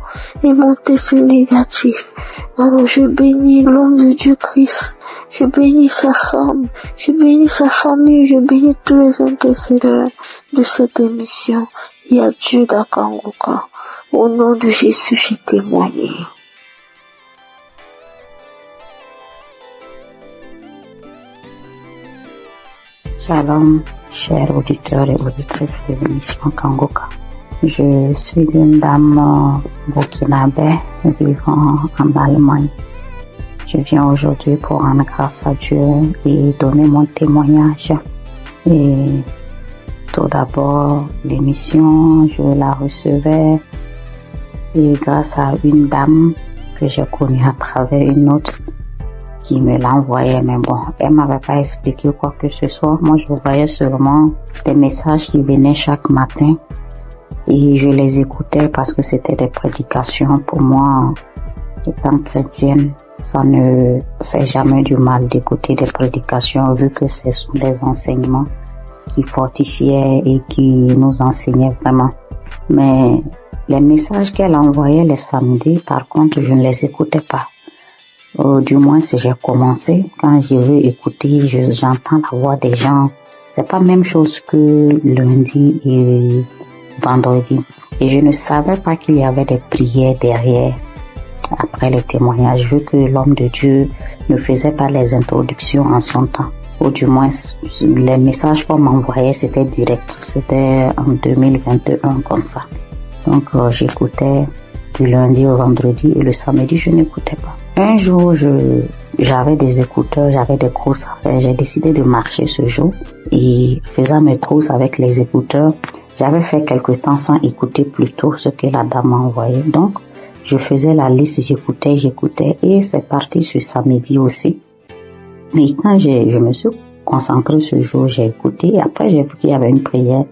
et mon test est négatif. Alors je bénis l'homme de Dieu Christ. Je bénis sa femme. Je bénis sa famille. Je bénis tous les intercesseurs de cette émission. Il y a Dieu dans Kanguka. Au nom de Jésus, j'ai témoigné. Shalom, chers auditeurs et auditrices de l'émission Kanguka. Je suis une dame burkinabé vivant en Allemagne. Je viens aujourd'hui pour rendre grâce à Dieu et donner mon témoignage. Et tout d'abord, l'émission, je la recevais et grâce à une dame que j'ai connue à travers une autre qui me l'envoyait, mais bon, elle m'avait pas expliqué quoi que ce soit. Moi, je voyais seulement des messages qui venaient chaque matin et je les écoutais parce que c'était des prédications. Pour moi, étant chrétienne, ça ne fait jamais du mal d'écouter des prédications vu que ce sont des enseignements qui fortifiaient et qui nous enseignaient vraiment. Mais les messages qu'elle envoyait les samedis, par contre, je ne les écoutais pas. Du moins, si j'ai commencé, quand je veux écouter, j'entends la voix des gens. C'est pas la même chose que lundi et vendredi. Et je ne savais pas qu'il y avait des prières derrière, après les témoignages, vu que l'homme de Dieu ne faisait pas les introductions en son temps. Ou du moins, les messages qu'on m'envoyait, c'était direct. C'était en 2021, comme ça. Donc, j'écoutais du lundi au vendredi et le samedi, je n'écoutais pas. Un jour, j'avais des écouteurs, j'avais des courses à faire. J'ai décidé de marcher ce jour et faisant mes courses avec les écouteurs, j'avais fait quelque temps sans écouter plutôt ce que la dame m'a envoyé. Donc, je faisais la liste, j'écoutais et c'est parti ce samedi aussi. Mais quand je me suis concentrée ce jour, j'ai écouté et après j'ai vu qu'il y avait une prière.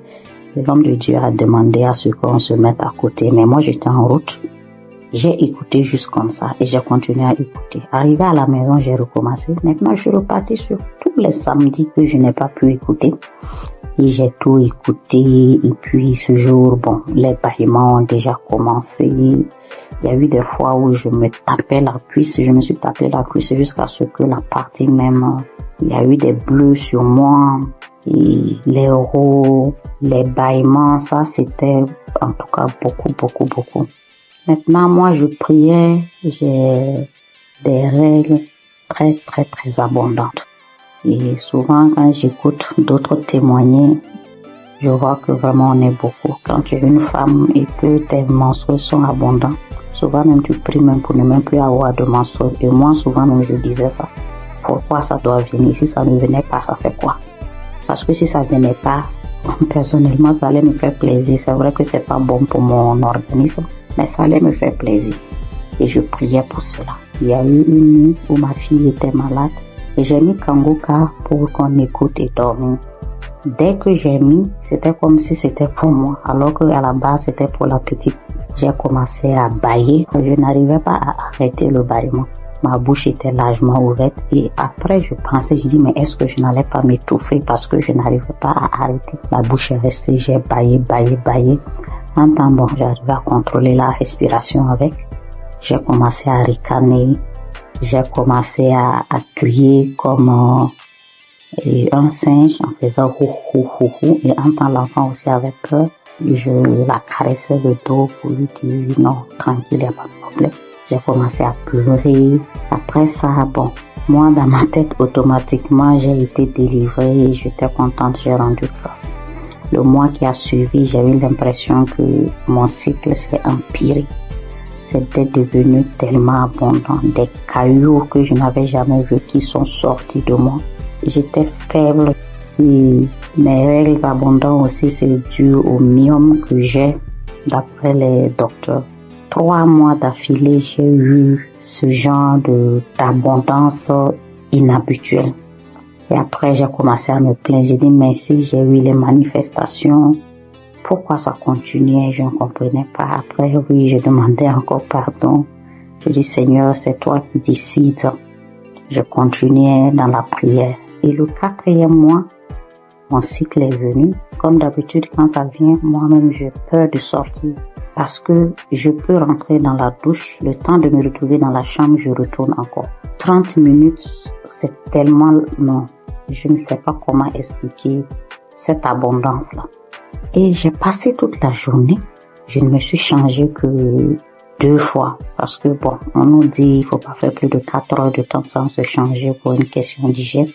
L'homme de Dieu a demandé à ce qu'on se mette à côté, mais moi j'étais en route. J'ai écouté juste comme ça et j'ai continué à écouter. Arrivé à la maison, j'ai recommencé. Maintenant, je suis repartie sur tous les samedis que je n'ai pas pu écouter. Et j'ai tout écouté. Et puis ce jour, bon, les bâillements ont déjà commencé. Il y a eu des fois où je me tapais la cuisse. Je me suis tapé la cuisse jusqu'à ce que la partie même, il y a eu des bleus sur moi. Et les rots, les bâillements, ça c'était en tout cas beaucoup. Maintenant, moi, je priais, j'ai des règles très abondantes. Et souvent, quand j'écoute d'autres témoigner, je vois que vraiment on est beaucoup. Quand tu es une femme et que tes menstrues sont abondantes, souvent même tu pries même pour ne même plus avoir de menstrues. Et moi, souvent même je disais ça. Pourquoi ça doit venir? Si ça ne venait pas, ça fait quoi? Parce que si ça venait pas, personnellement, ça allait me faire plaisir. C'est vrai que c'est pas bon pour mon organisme, mais ça allait me faire plaisir. Et je priais pour cela. Il y a eu une nuit où ma fille était malade J'ai mis Kanguka pour qu'on écoute et dormir. Dès que j'ai mis, c'était comme si c'était pour moi, alors qu'à la base c'était pour la petite. J'ai commencé à bâiller, je n'arrivais pas à arrêter le bâillement. Ma bouche était largement ouverte et après je pensais, je dis mais est-ce que je n'allais pas m'étouffer parce que je n'arrivais pas à arrêter. La bouche est restée, j'ai bâillé. En temps bon, j'arrivais à contrôler la respiration avec. J'ai commencé à ricaner, j'ai commencé à crier comme un singe en faisant hou et en temps l'enfant aussi avait peur. Je la caressais le dos pour lui dire non, tranquille, il n'y a pas de problème. J'ai commencé à pleurer. Après ça, bon, moi dans ma tête automatiquement j'ai été délivrée et j'étais contente, j'ai rendu grâce. Le mois qui a suivi, j'ai eu l'impression que mon cycle s'est empiré. C'était devenu tellement abondant, des cailloux que je n'avais jamais vus qui sont sortis de moi. J'étais faible et mes règles abondantes aussi, c'est dû au myome que j'ai d'après les docteurs. 3 mois d'affilée, j'ai eu ce genre d'abondance inhabituelle. Et après, j'ai commencé à me plaindre. J'ai dit, mais si j'ai eu les manifestations, pourquoi ça continuait? Je ne comprenais pas. Après, oui, je demandais encore pardon. Je dis, Seigneur, c'est toi qui décides. Je continuais dans la prière. Et le 4e mois, mon cycle est venu. Comme d'habitude, quand ça vient, moi-même, j'ai peur de sortir. Parce que je peux rentrer dans la douche, le temps de me retrouver dans la chambre, je retourne encore. 30 minutes, c'est tellement long. Je ne sais pas comment expliquer cette abondance-là. Et j'ai passé toute la journée. Je ne me suis changée que 2 fois. Parce que bon, on nous dit il faut pas faire plus de 4 heures de temps sans se changer pour une question d'hygiène.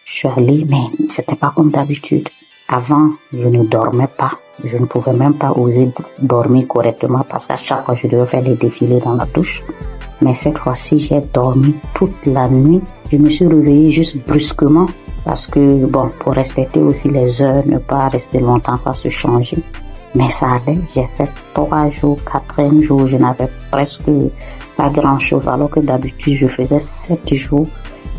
Je suis allée, mais c'était pas comme d'habitude. Avant, je ne dormais pas. Je ne pouvais même pas oser dormir correctement parce qu'à chaque fois, je devais faire des défilés dans la douche. Mais cette fois-ci, j'ai dormi toute la nuit. Je me suis réveillée juste brusquement parce que, bon, pour respecter aussi les heures, ne pas rester longtemps sans se changer. Mais ça allait. J'ai fait 3 jours, 4e jour, je n'avais presque pas grand-chose. Alors que d'habitude, je faisais 7 jours.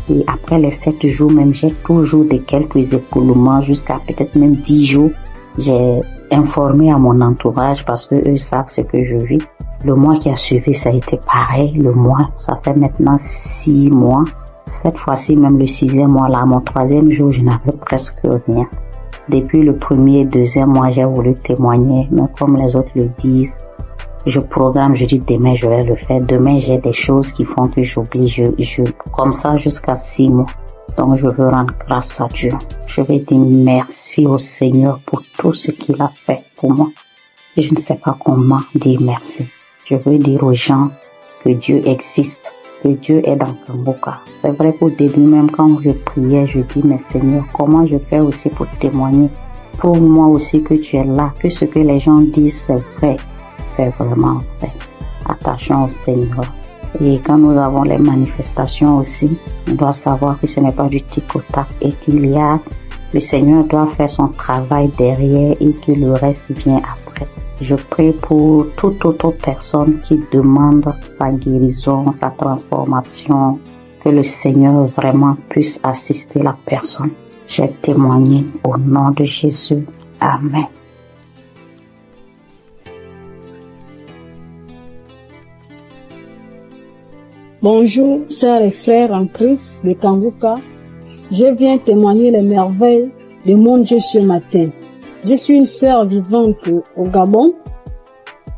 Et après les 7 jours, même, j'ai toujours des quelques écoulements jusqu'à peut-être même 10 jours. J'ai informé à mon entourage parce que eux savent ce que je vis. Le mois qui a suivi, ça a été pareil. Le mois, ça fait maintenant 6 mois. Cette fois-ci, même le 6e mois, là, mon 3e jour, je n'avais presque rien. Depuis le 1er et 2e mois, j'ai voulu témoigner, mais comme les autres le disent, je programme, je dis demain, je vais le faire. Demain, j'ai des choses qui font que j'oublie. Comme ça jusqu'à 6 mois. Donc, je veux rendre grâce à Dieu. Je vais dire merci au Seigneur pour tout ce qu'il a fait pour moi. Je ne sais pas comment dire merci. Je veux dire aux gens que Dieu existe, que Dieu est dans Kanguka. C'est vrai qu'au début, même quand je priais, je dis, mais Seigneur, comment je fais aussi pour témoigner? Prouve-moi aussi que tu es là, que ce que les gens disent, c'est vrai. C'est vraiment vrai. Attachons au Seigneur. Et quand nous avons les manifestations aussi, on doit savoir que ce n'est pas du tic-au-tac et le Seigneur doit faire son travail derrière et que le reste vient après. Je prie pour toute autre personne qui demande sa guérison, sa transformation, que le Seigneur vraiment puisse assister la personne. J'ai témoigné au nom de Jésus. Amen. Bonjour, sœurs et frères en Christ de Kanguka. Je viens témoigner les merveilles de mon Dieu ce matin. Je suis une sœur vivante au Gabon.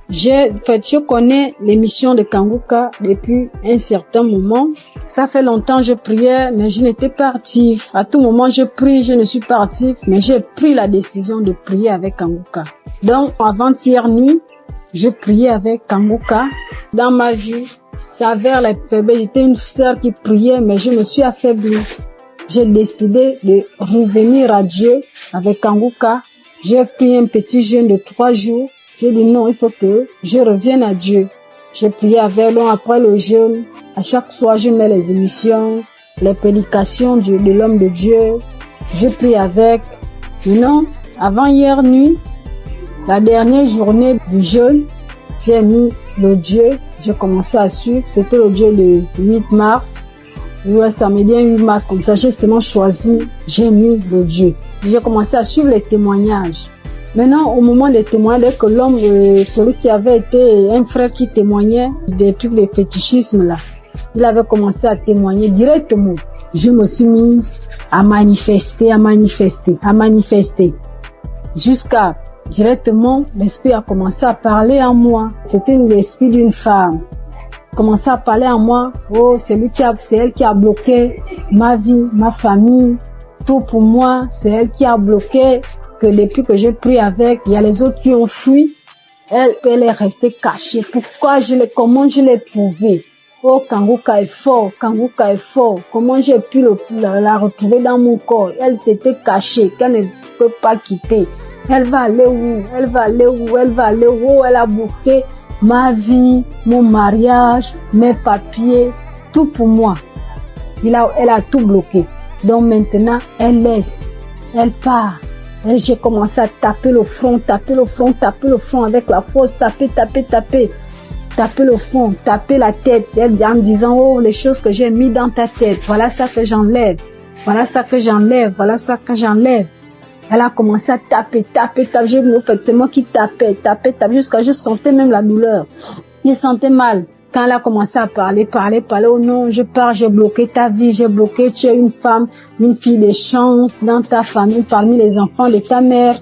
Je connais l'émission de Kanguka depuis un certain moment. Ça fait longtemps que je priais, mais je n'étais pas active. À tout moment, je prie, je ne suis pas active, mais j'ai pris la décision de prier avec Kanguka. Donc, avant-hier nuit, je priais avec Kanguka. Dans ma vie, ça vers les faiblesses. J'étais une sœur qui priait, mais je me suis affaiblie. J'ai décidé de revenir à Dieu avec Kanguka. J'ai pris un petit jeûne de 3 jours. J'ai dit non, il faut que je revienne à Dieu. J'ai prié avec lui après le jeûne. À chaque soir, je mets les émissions, les prédications de l'homme de Dieu. Je prie avec. Maintenant, avant hier nuit, la dernière journée du jeûne, j'ai mis l'audio. J'ai commencé à suivre. C'était l'audio le 8 mars. Le samedi 8 mars, comme ça, j'ai seulement choisi, j'ai mis le Dieu. J'ai commencé à suivre les témoignages. Maintenant, au moment des témoignages, dès que l'homme, celui qui avait été un frère qui témoignait des trucs de fétichisme là, il avait commencé à témoigner directement. Je me suis mise à manifester. Jusqu'à directement, l'esprit a commencé à parler en moi. C'était l'esprit d'une femme. Commençait à parler en moi. Oh, c'est elle qui a bloqué ma vie, ma famille, tout pour moi. C'est elle qui a bloqué que depuis que j'ai pris avec, il y a les autres qui ont fui. Elle est restée cachée. Comment je l'ai trouvée? Oh, Kanguka est fort. Comment j'ai pu la retrouver dans mon corps? Elle s'était cachée, qu'elle ne peut pas quitter. Elle va aller où? Elle a bloqué ma vie, mon mariage, mes papiers, tout pour moi. Elle a tout bloqué. Donc maintenant, elle laisse. Elle part. Et j'ai commencé à taper le front avec la force, taper le front, taper la tête, en disant, oh, les choses que j'ai mis dans ta tête, voilà ça que j'enlève. Elle a commencé à taper. C'est moi qui tapais, jusqu'à je sentais même la douleur. Je sentais mal. Quand elle a commencé à parler, oh non, je pars, j'ai bloqué ta vie, tu es une femme, une fille de chance dans ta famille, parmi les enfants de ta mère.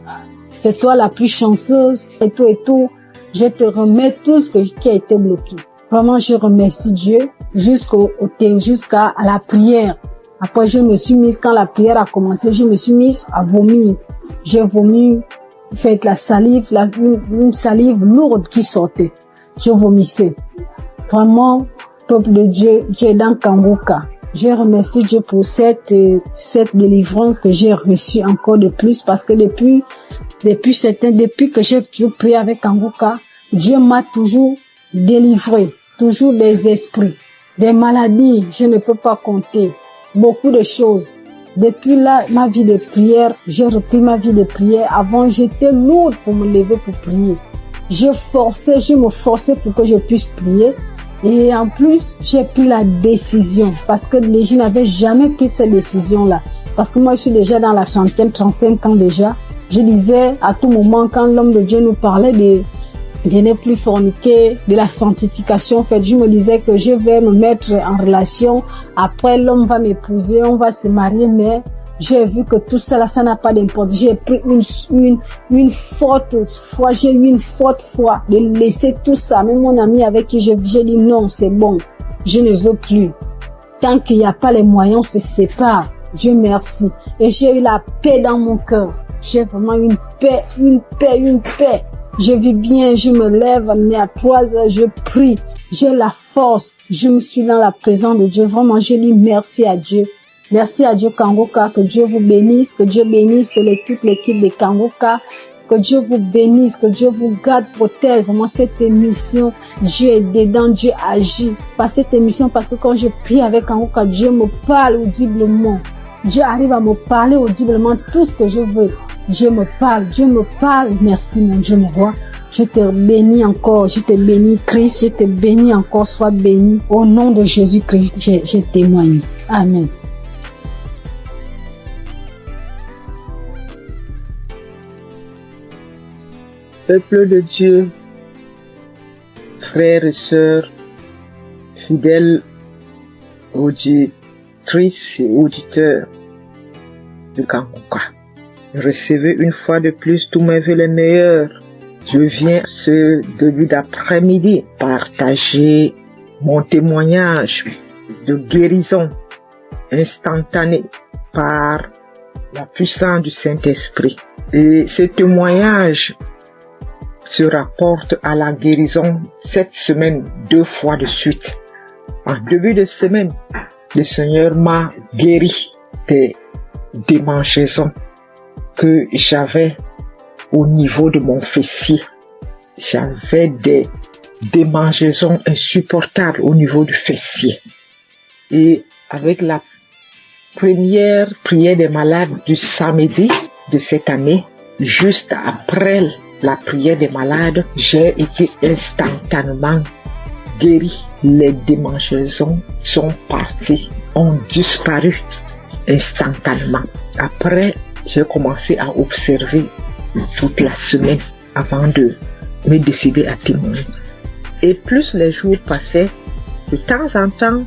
C'est toi la plus chanceuse, et tout. Je te remets tout ce qui a été bloqué. Vraiment, je remercie Dieu jusqu'à la prière. Après, quand la prière a commencé, je me suis mise à vomir. J'ai vomi, fait la salive, une salive lourde qui sortait. Je vomissais. Vraiment, peuple de Dieu, Dieu est dans Kanguka. Je remercie Dieu pour cette délivrance que j'ai reçue encore de plus, parce que depuis que j'ai toujours prié avec Kanguka, Dieu m'a toujours délivré, toujours des esprits, des maladies, je ne peux pas compter, beaucoup de choses. Depuis là, ma vie de prière, j'ai repris ma vie de prière. Avant, j'étais lourde pour me lever pour prier. Je me forçais pour que je puisse prier. Et en plus, j'ai pris la décision, parce que je n'avais jamais pris cette décision-là. Parce que moi, je suis déjà dans la trentaine, 35 ans déjà. Je disais à tout moment, quand l'homme de Dieu nous parlait de ne plus forniquer, de la sanctification, en fait, je me disais que je vais me mettre en relation. Après, l'homme va m'épouser, on va se marier, mais j'ai vu que tout ça, là, ça n'a pas d'importance. J'ai pris une forte foi, j'ai eu une forte foi de laisser tout ça. Même mon ami avec qui j'ai dit non, c'est bon, je ne veux plus. Tant qu'il n'y a pas les moyens, on se sépare. Dieu merci. Et j'ai eu la paix dans mon cœur. J'ai vraiment une paix. Je vis bien, je me lève à 3 heures, je prie, j'ai la force, je me suis dans la présence de Dieu. Vraiment, je dis merci à Dieu. Merci à Dieu Kanguka, que Dieu vous bénisse, que Dieu bénisse toute l'équipe de Kanguka, que Dieu vous bénisse, que Dieu vous garde, protège. Vraiment, cette émission, Dieu est dedans, Dieu agit par cette émission, parce que quand je prie avec Kanguka, Dieu me parle audiblement. Dieu arrive à me parler audiblement tout ce que je veux. Dieu me parle. Merci mon Dieu, mon roi. Je te bénis encore, je te bénis Christ, je te bénis encore, sois béni. Au nom de Jésus-Christ, je témoigne. Amen. Peuple de Dieu, frères et sœurs, fidèles auditrices et auditeurs de Kanguka, recevez une fois de plus tous mes vœux les meilleurs. Je viens ce début d'après-midi partager mon témoignage de guérison instantanée par la puissance du Saint-Esprit. Et ce témoignage se rapporte à la guérison cette semaine 2 fois de suite. En début de semaine, le Seigneur m'a guéri des démangeaisons que j'avais au niveau de mon fessier. J'avais des démangeaisons insupportables au niveau du fessier. Et avec la première prière des malades du samedi de cette année, juste après la prière des malades, j'ai été instantanément guéri. Les démangeaisons sont parties ont disparu instantanément. Après, j'ai commencé à observer toute la semaine avant de me décider à témoigner. Et plus les jours passaient, de temps en temps,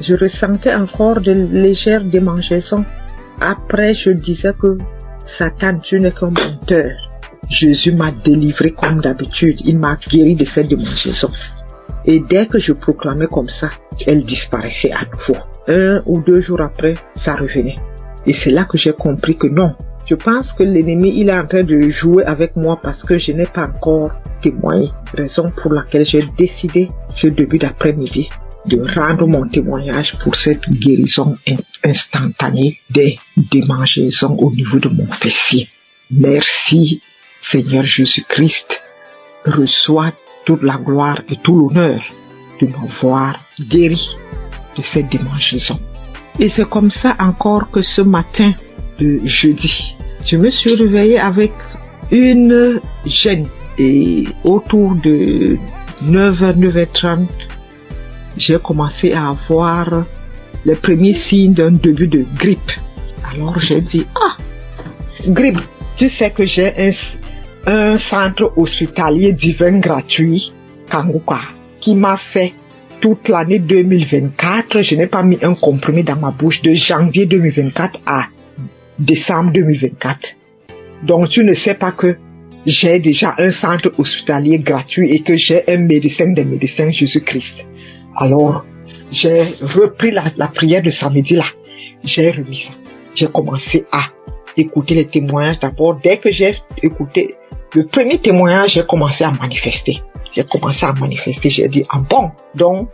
je ressentais encore de légères démangeaisons. Après, je disais que Satan, tu n'es qu'un menteur. Jésus m'a délivré comme d'habitude. Il m'a guéri de cette démangeaison. Et dès que je proclamais comme ça, elle disparaissait à nouveau. 1 ou 2 jours après, ça revenait. Et c'est là que j'ai compris que non. Je pense que l'ennemi, il est en train de jouer avec moi parce que je n'ai pas encore témoigné. Raison pour laquelle j'ai décidé ce début d'après-midi de rendre mon témoignage pour cette guérison instantanée des démangeaisons au niveau de mon fessier. Merci Seigneur Jésus-Christ. Reçois toute la gloire et tout l'honneur de m'avoir guéri de cette démangeaison. Et c'est comme ça encore que ce matin de jeudi, je me suis réveillée avec une gêne et autour de 9h, 9h30, j'ai commencé à avoir les premiers signes d'un début de grippe. Alors j'ai dit, grippe, tu sais que j'ai un centre hospitalier divin gratuit, Kanguka, qui m'a fait toute l'année 2024. Je n'ai pas mis un comprimé dans ma bouche de janvier 2024 à décembre 2024. Donc tu ne sais pas que j'ai déjà un centre hospitalier gratuit et que j'ai un médecin des médecins, Jésus-Christ. Alors, j'ai repris la prière de samedi là. J'ai remis ça. J'ai commencé à écouter les témoignages d'abord. Dès que j'ai écouté le premier témoignage, j'ai commencé à manifester. J'ai dit, ah bon, donc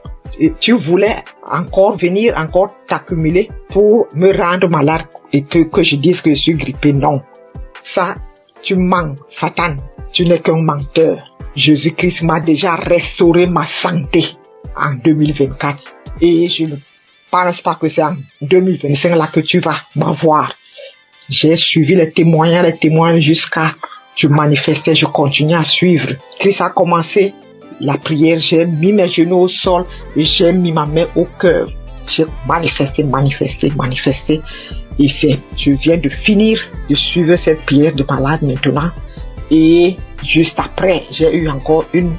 tu voulais encore venir, encore t'accumuler pour me rendre malade et que je dise que je suis grippé. Non, ça, tu mens, Satan, tu n'es qu'un menteur. Jésus-Christ m'a déjà restauré ma santé en 2024 et je ne pense pas que c'est en 2025 là que tu vas m'avoir. J'ai suivi les témoins jusqu'à je manifestais, je continuais à suivre. Christ a commencé la prière, j'ai mis mes genoux au sol et j'ai mis ma main au cœur. J'ai manifesté. Et je viens de finir de suivre cette prière de malade maintenant. Et juste après, j'ai eu encore une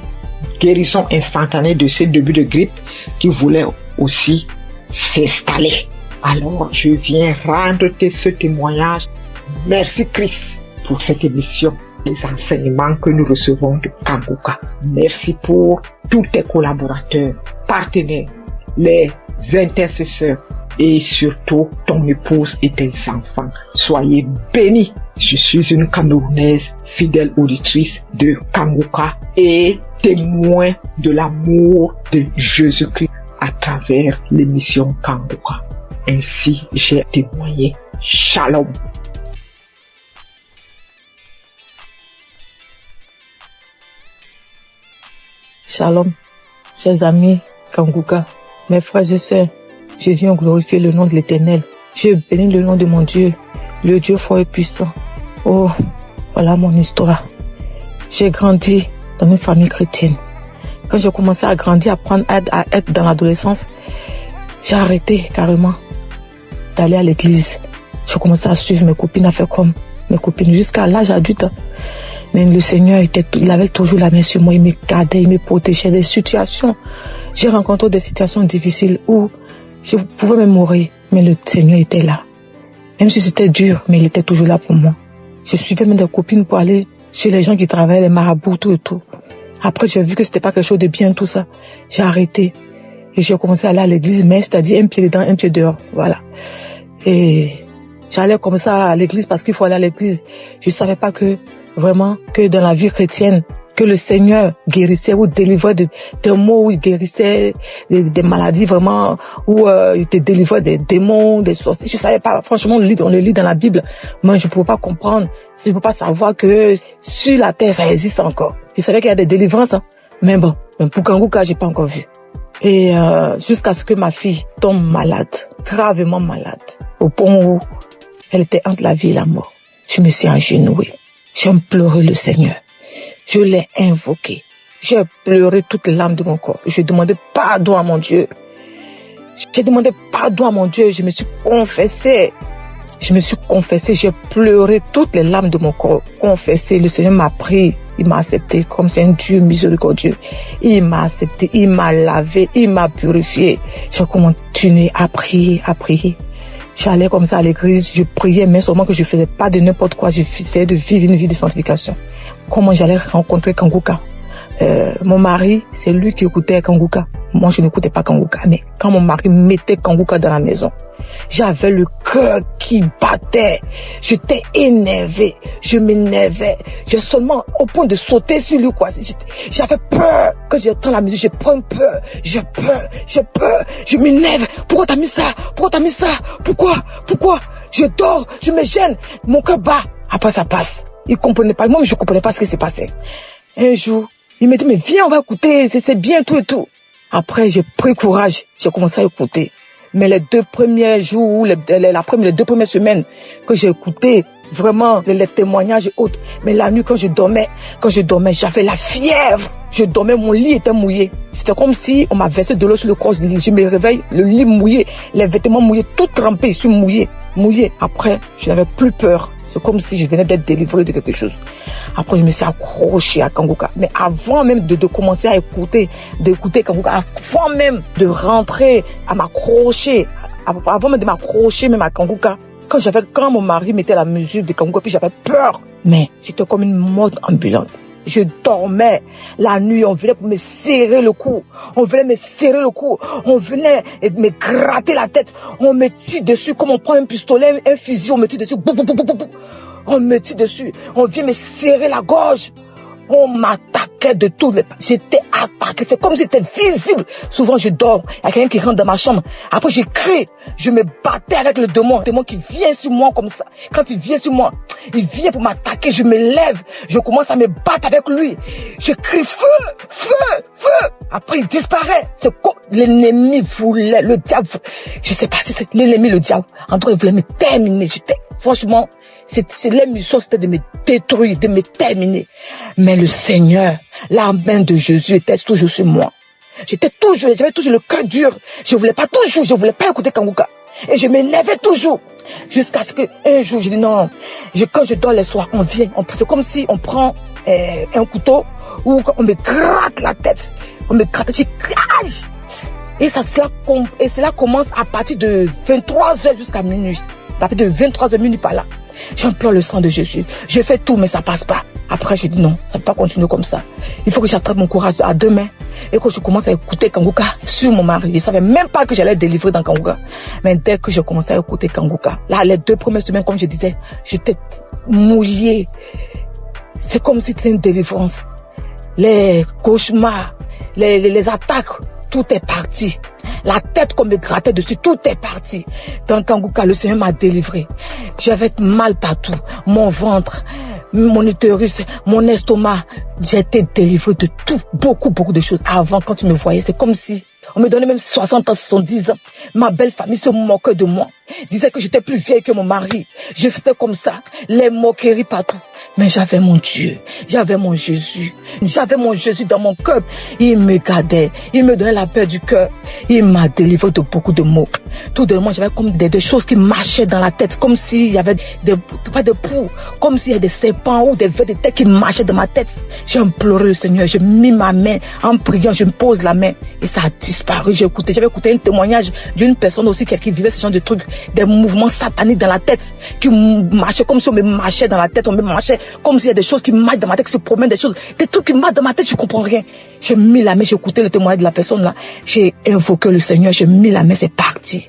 guérison instantanée de ce début de grippe qui voulait aussi s'installer. Alors, je viens rendre ce témoignage. Merci Christ pour cette émission, les enseignements que nous recevons de Kanguka. Merci pour tous tes collaborateurs, partenaires, les intercesseurs et surtout ton épouse et tes enfants. Soyez bénis. Je suis une Camerounaise, fidèle auditrice de Kanguka et témoin de l'amour de Jésus-Christ à travers l'émission Kanguka. Ainsi, j'ai témoigné. Shalom. Shalom, chers amis Kanguka, mes frères et sœurs, je viens glorifier le nom de l'Éternel. Je bénis le nom de mon Dieu, le Dieu fort et puissant. Oh, voilà mon histoire. J'ai grandi dans une famille chrétienne. Quand j'ai commencé à grandir, à être dans l'adolescence, j'ai arrêté carrément d'aller à l'église. Je commençais à suivre mes copines, à faire comme mes copines jusqu'à l'âge adulte. Mais le Seigneur il avait toujours la main sur moi, il me gardait, il me protégeait des situations. J'ai rencontré des situations difficiles où je pouvais même mourir, mais le Seigneur était là. Même si c'était dur, mais il était toujours là pour moi. Je suivais même des copines pour aller chez les gens qui travaillaient, les marabouts, tout et tout. Après, j'ai vu que c'était pas quelque chose de bien, tout ça. J'ai arrêté. Et j'ai commencé à aller à l'église, mais c'est-à-dire un pied dedans, un pied dehors. Voilà. Et j'allais comme ça à l'église parce qu'il faut aller à l'église. Je savais pas que, vraiment, que dans la vie chrétienne, que le Seigneur guérissait ou délivrait des maux, où il guérissait des maladies vraiment, où il te délivrait des démons, des sorciers. Je savais pas, franchement, on le lit dans la Bible. Moi, je ne pouvais pas comprendre, je ne pouvais pas savoir que sur la terre, ça existe encore. Je savais qu'il y a des délivrances, hein. Mais bon, pour Kanguka, j'ai pas encore vu. Et jusqu'à ce que ma fille tombe malade, gravement malade, au point où elle était entre la vie et la mort. Je me suis agenouillée. J'ai imploré le Seigneur. Je l'ai invoqué. J'ai pleuré toutes les larmes de mon corps. Je demandais pardon à mon Dieu. J'ai demandé pardon à mon Dieu, je me suis confessée. J'ai pleuré toutes les larmes de mon corps. Confessé, le Seigneur m'a pris, il m'a accepté comme c'est un Dieu miséricordieux. Il m'a accepté, il m'a lavé, il m'a purifié. J'ai continué à prier. J'allais comme ça à l'église, je priais, mais seulement que je faisais pas de n'importe quoi, j'essayais de vivre une vie de sanctification. Comment j'allais rencontrer Kanguka? Mon mari, c'est lui qui écoutait Kanguka. Moi, je n'écoutais pas Kanguka, mais quand mon mari mettait Kanguka dans la maison, j'avais le cœur qui battait. J'étais énervé, je m'énervais. J'ai seulement au point de sauter sur lui, quoi. J'avais peur. Quand j'entends la musique, j'ai peur. J'ai peur. Je m'énerve. Pourquoi t'as mis ça? Pourquoi? Je dors, je me gêne. Mon cœur bat. Après, ça passe. Il comprenait pas. Moi, je comprenais pas ce qui s'est passé. Un jour, il m'a dit, mais viens, on va écouter, c'est bien, tout et tout. Après, j'ai pris courage, j'ai commencé à écouter. Mais les 2 premiers jours, les 2 premières semaines que j'ai écouté, vraiment, les témoignages et autres. Mais la nuit, quand je dormais, j'avais la fièvre. Je dormais, mon lit était mouillé. C'était comme si on m'a versé de l'eau sur le corps. Je me réveille, le lit mouillé, les vêtements mouillés, tout trempé, je suis mouillé. Après, je n'avais plus peur. C'est comme si je venais d'être délivré de quelque chose. Après, je me suis accroché à Kanguka. Mais avant même de commencer à d'écouter Kanguka, avant même de rentrer à m'accrocher, avant même de m'accrocher même à Kanguka, quand mon mari mettait la musique de Kanguka, puis j'avais peur. Mais j'étais comme une morte ambulante. Je dormais. La nuit, on venait pour me serrer le cou. On venait me gratter la tête. On me tire dessus comme on prend un pistolet, un fusil, on me tire dessus. On me tire dessus. On vient me serrer la gorge. On m'attaquait de tous les... J'étais attaqué. C'est comme si c'était visible. Souvent, je dors. Il y a quelqu'un qui rentre dans ma chambre. Après, je crie. Je me battais avec le démon. Le démon qui vient sur moi comme ça. Quand il vient sur moi, il vient pour m'attaquer. Je me lève. Je commence à me battre avec lui. Je crie feu. Après, il disparaît. C'est quoi? L'ennemi voulait, le diable. Je sais pas si c'est l'ennemi, le diable. En tout cas, il voulait me terminer. Franchement, la mission, c'était de me détruire, de me terminer. Mais le Seigneur, la main de Jésus était toujours sur moi. J'avais toujours le cœur dur. Je voulais pas écouter Kanguka. Et je m'énervais toujours. Jusqu'à ce qu'un jour, je dis non. Quand je dors les soirs, c'est comme si on prend un couteau ou on me gratte la tête. On me gratte, je crie. Et cela commence à partir de 23h jusqu'à minuit. À partir de 23h minuit par là. J'implore le sang de Jésus. Je fais tout, mais ça passe pas. Après, je dis non, ça ne peut pas continuer comme ça. Il faut que j'attrape mon courage à 2 mains et que je commence à écouter Kanguka sur mon mari. Je ne savais même pas que j'allais délivrer dans Kanguka. Mais dès que j'ai commencé à écouter Kanguka, là, les 2 premières semaines, comme je disais, j'étais mouillée. C'est comme si c'était une délivrance. Les cauchemars, les attaques, tout est parti. La tête qu'on me grattait dessus, tout est parti. Dans Kanguka, le Seigneur m'a délivré. J'avais mal partout. Mon ventre, mon utérus, mon estomac. J'ai été délivré de tout. Beaucoup de choses. Avant, quand tu me voyais, c'est comme si on me donnait même 60 ans, 70 ans. Ma belle famille se moquait de moi. Disait que j'étais plus vieille que mon mari. Je faisais comme ça. Les moqueries partout. Mais j'avais mon Dieu, j'avais mon Jésus dans mon cœur. Il me gardait, il me donnait la paix du cœur. Il m'a délivré de beaucoup de maux. Tout de moi, j'avais comme des choses qui marchaient dans la tête, comme s'il y avait pas de poux, comme s'il y avait des serpents ou des vers de tête qui marchaient dans ma tête. J'ai imploré le Seigneur, j'ai mis ma main en priant, je me pose la main et ça a disparu. J'avais écouté un témoignage d'une personne aussi qui vivait ce genre de trucs, des mouvements sataniques dans la tête, qui marchaient comme si on me marchait dans la tête, on me marchait comme s'il y a des choses qui marchent dans ma tête, qui se promènent, des trucs qui marchent dans ma tête, je comprends rien. J'ai mis la main, j'ai écouté le témoignage de la personne là, j'ai invoqué le Seigneur, j'ai mis la main, c'est parti.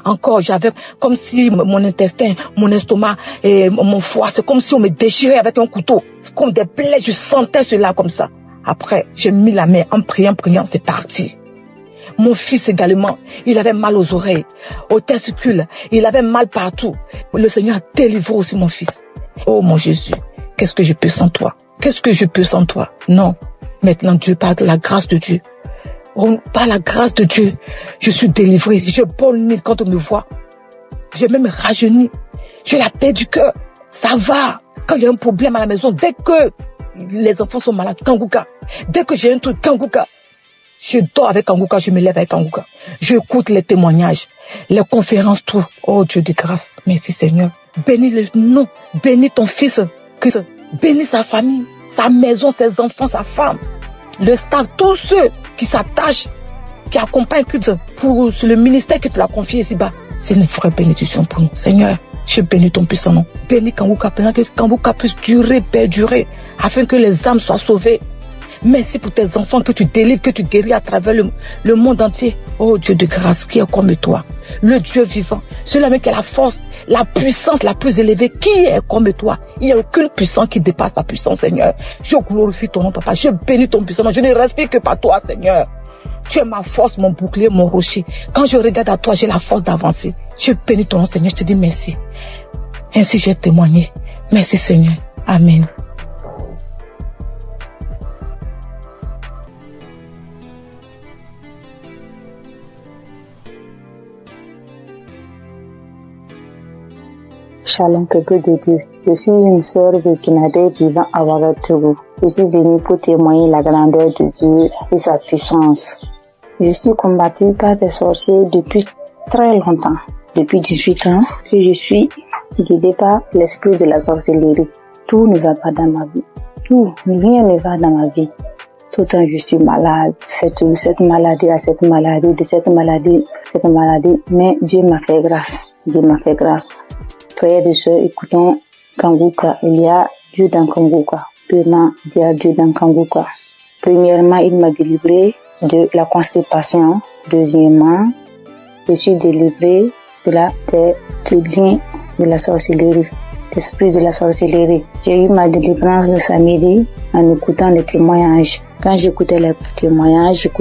Encore, j'avais comme si mon intestin, mon estomac et mon foie, c'est comme si on me déchirait avec un couteau. C'est comme des plaies, je sentais cela comme ça. Après, j'ai mis la main en priant, c'est parti. Mon fils également, il avait mal aux oreilles, aux testicules, il avait mal partout. Le Seigneur a délivré aussi mon fils. Oh mon Jésus, qu'est-ce que je peux sans toi? Non. Maintenant, Dieu, par la grâce de Dieu. Par la grâce de Dieu, je suis délivré. Je bonne quand on me voit. J'ai même rajeuni. J'ai la paix du cœur. Ça va. Quand il y a un problème à la maison, dès que les enfants sont malades, Kanguka. Dès que j'ai un truc, Kanguka. Je dors avec Kanguka, je me lève avec Kanguka. J'écoute les témoignages, les conférences, tout. Oh Dieu de grâce, merci Seigneur. Bénis le nom, bénis ton fils, Christ. Bénis sa famille, sa maison, ses enfants, sa femme, le staff, tous ceux qui s'attachent, qui accompagnent Christ pour le ministère que tu l'as confié ici-bas. C'est une vraie bénédiction pour nous. Seigneur, je bénis ton puissant nom. Bénis Kanguka, que Kanguka puisse durer, perdurer, afin que les âmes soient sauvées. Merci pour tes enfants que tu délivres, que tu guéris à travers le monde entier. Oh Dieu de grâce, qui est comme toi, le Dieu vivant, celui-là qui a la force, la puissance la plus élevée, qui est comme toi. Il n'y a aucune puissance qui dépasse ta puissance, Seigneur. Je glorifie ton nom, Papa. Je bénis ton puissant nom. Je ne respire que par toi, Seigneur. Tu es ma force, mon bouclier, mon rocher. Quand je regarde à toi, j'ai la force d'avancer. Je bénis ton nom, Seigneur. Je te dis merci. Ainsi j'ai témoigné. Merci, Seigneur. Amen. Shalom, peuple de Dieu. Je suis une sœur burkinabé vivant à Ouagadougou. Je suis venue pour témoigner la grandeur de Dieu et sa puissance. Je suis combattue par des sorciers depuis très longtemps. Depuis 18 ans que je suis guidée par l'esprit de la sorcellerie. Tout ne va pas dans ma vie. Rien ne va dans ma vie. Tout le temps je suis malade. Cette maladie, mais Dieu m'a fait grâce. Dieu m'a fait grâce. Frères et sœurs, écoutons Kanguka. Il y a Dieu dans Kanguka. Premièrement, il y a Dieu dans Kanguka. Premièrement, il m'a délivré de la constipation. Deuxièmement, je suis délivré du lien de la sorcellerie, l'esprit de la sorcellerie. J'ai eu ma délivrance le samedi en écoutant les témoignages. Quand j'écoutais les témoignages, il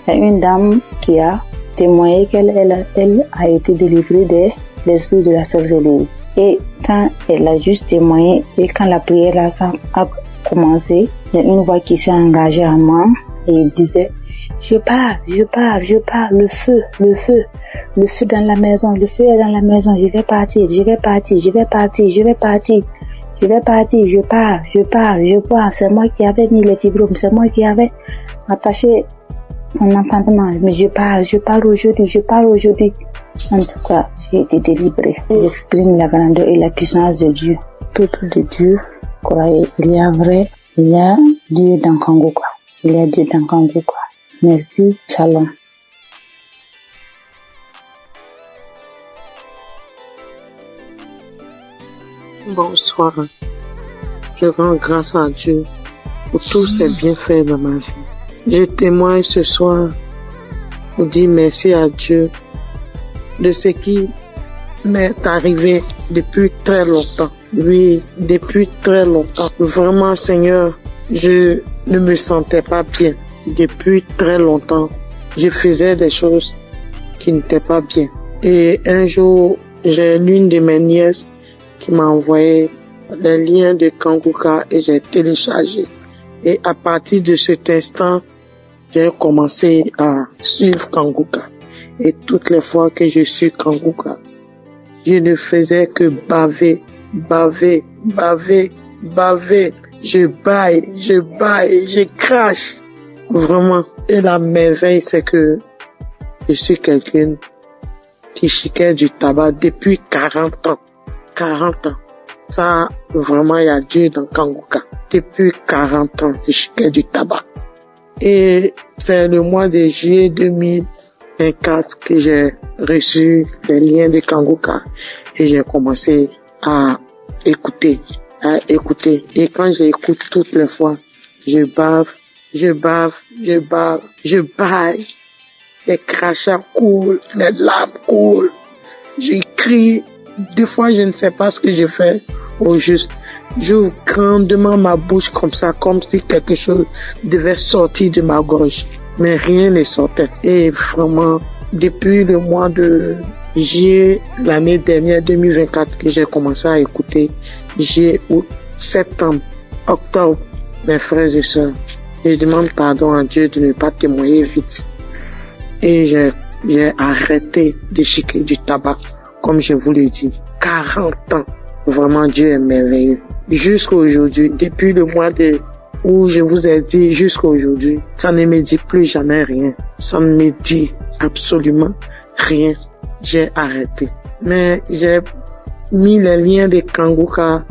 y a une dame qui a témoigné qu'elle a été délivrée de l'esprit de la sorcellerie. Et quand elle a juste témoigné, et quand la prière a commencé, il y a une voix qui s'est engagée en moi et il disait: je pars, le feu dans la maison, le feu est dans la maison, je vais partir, je pars, c'est moi qui avais mis les fibromes, c'est moi qui avais attaché son enfantement, mais je pars aujourd'hui. En tout cas, j'ai été délivrée. J'exprime la grandeur et la puissance de Dieu. Peuple de Dieu, croyez, il y a Dieu dans Kanguka. Merci, shalom. Bonsoir. Je rends grâce à Dieu pour tous ses bienfaits dans ma vie. Je témoigne ce soir pour dire merci à Dieu de ce qui m'est arrivé depuis très longtemps. Oui, depuis très longtemps. Vraiment, Seigneur, je ne me sentais pas bien. Depuis très longtemps, je faisais des choses qui n'étaient pas bien. Et un jour, j'ai l'une de mes nièces qui m'a envoyé les liens de Kanguka et j'ai téléchargé. Et à partir de cet instant, j'ai commencé à suivre Kanguka. Et toutes les fois que je suis Kanguka, je ne faisais que baver. Je baille, je crache. Vraiment. Et la merveille, c'est que je suis quelqu'un qui chiquait du tabac depuis 40 ans. 40 ans. Ça, vraiment, il y a Dieu dans Kanguka. Depuis 40 ans, je chiquais du tabac. Et c'est le mois de juillet 2024 que j'ai reçu les liens de Kanguka et j'ai commencé à écouter. Et quand j'écoute toutes les fois, je baille. Les crachats coulent, les larmes coulent. Je crie. Des fois, je ne sais pas ce que je fais au juste. J'ouvre grandement ma bouche comme ça, comme si quelque chose devait sortir de ma gorge. Mais rien ne sortait. Et vraiment, depuis le mois de juillet, l'année dernière, 2024, que j'ai commencé à écouter, juillet, août, septembre, octobre, mes frères et sœurs, je demande pardon à Dieu de ne pas témoigner vite. Et j'ai arrêté de chiquer du tabac, comme je vous l'ai dit. 40 ans. Vraiment, Dieu est merveilleux. Jusqu'à aujourd'hui, depuis le mois de où je vous ai dit jusqu'à aujourd'hui, ça ne me dit plus jamais rien. Ça ne me dit absolument rien. J'ai arrêté. Mais j'ai mis les liens de Kanguka,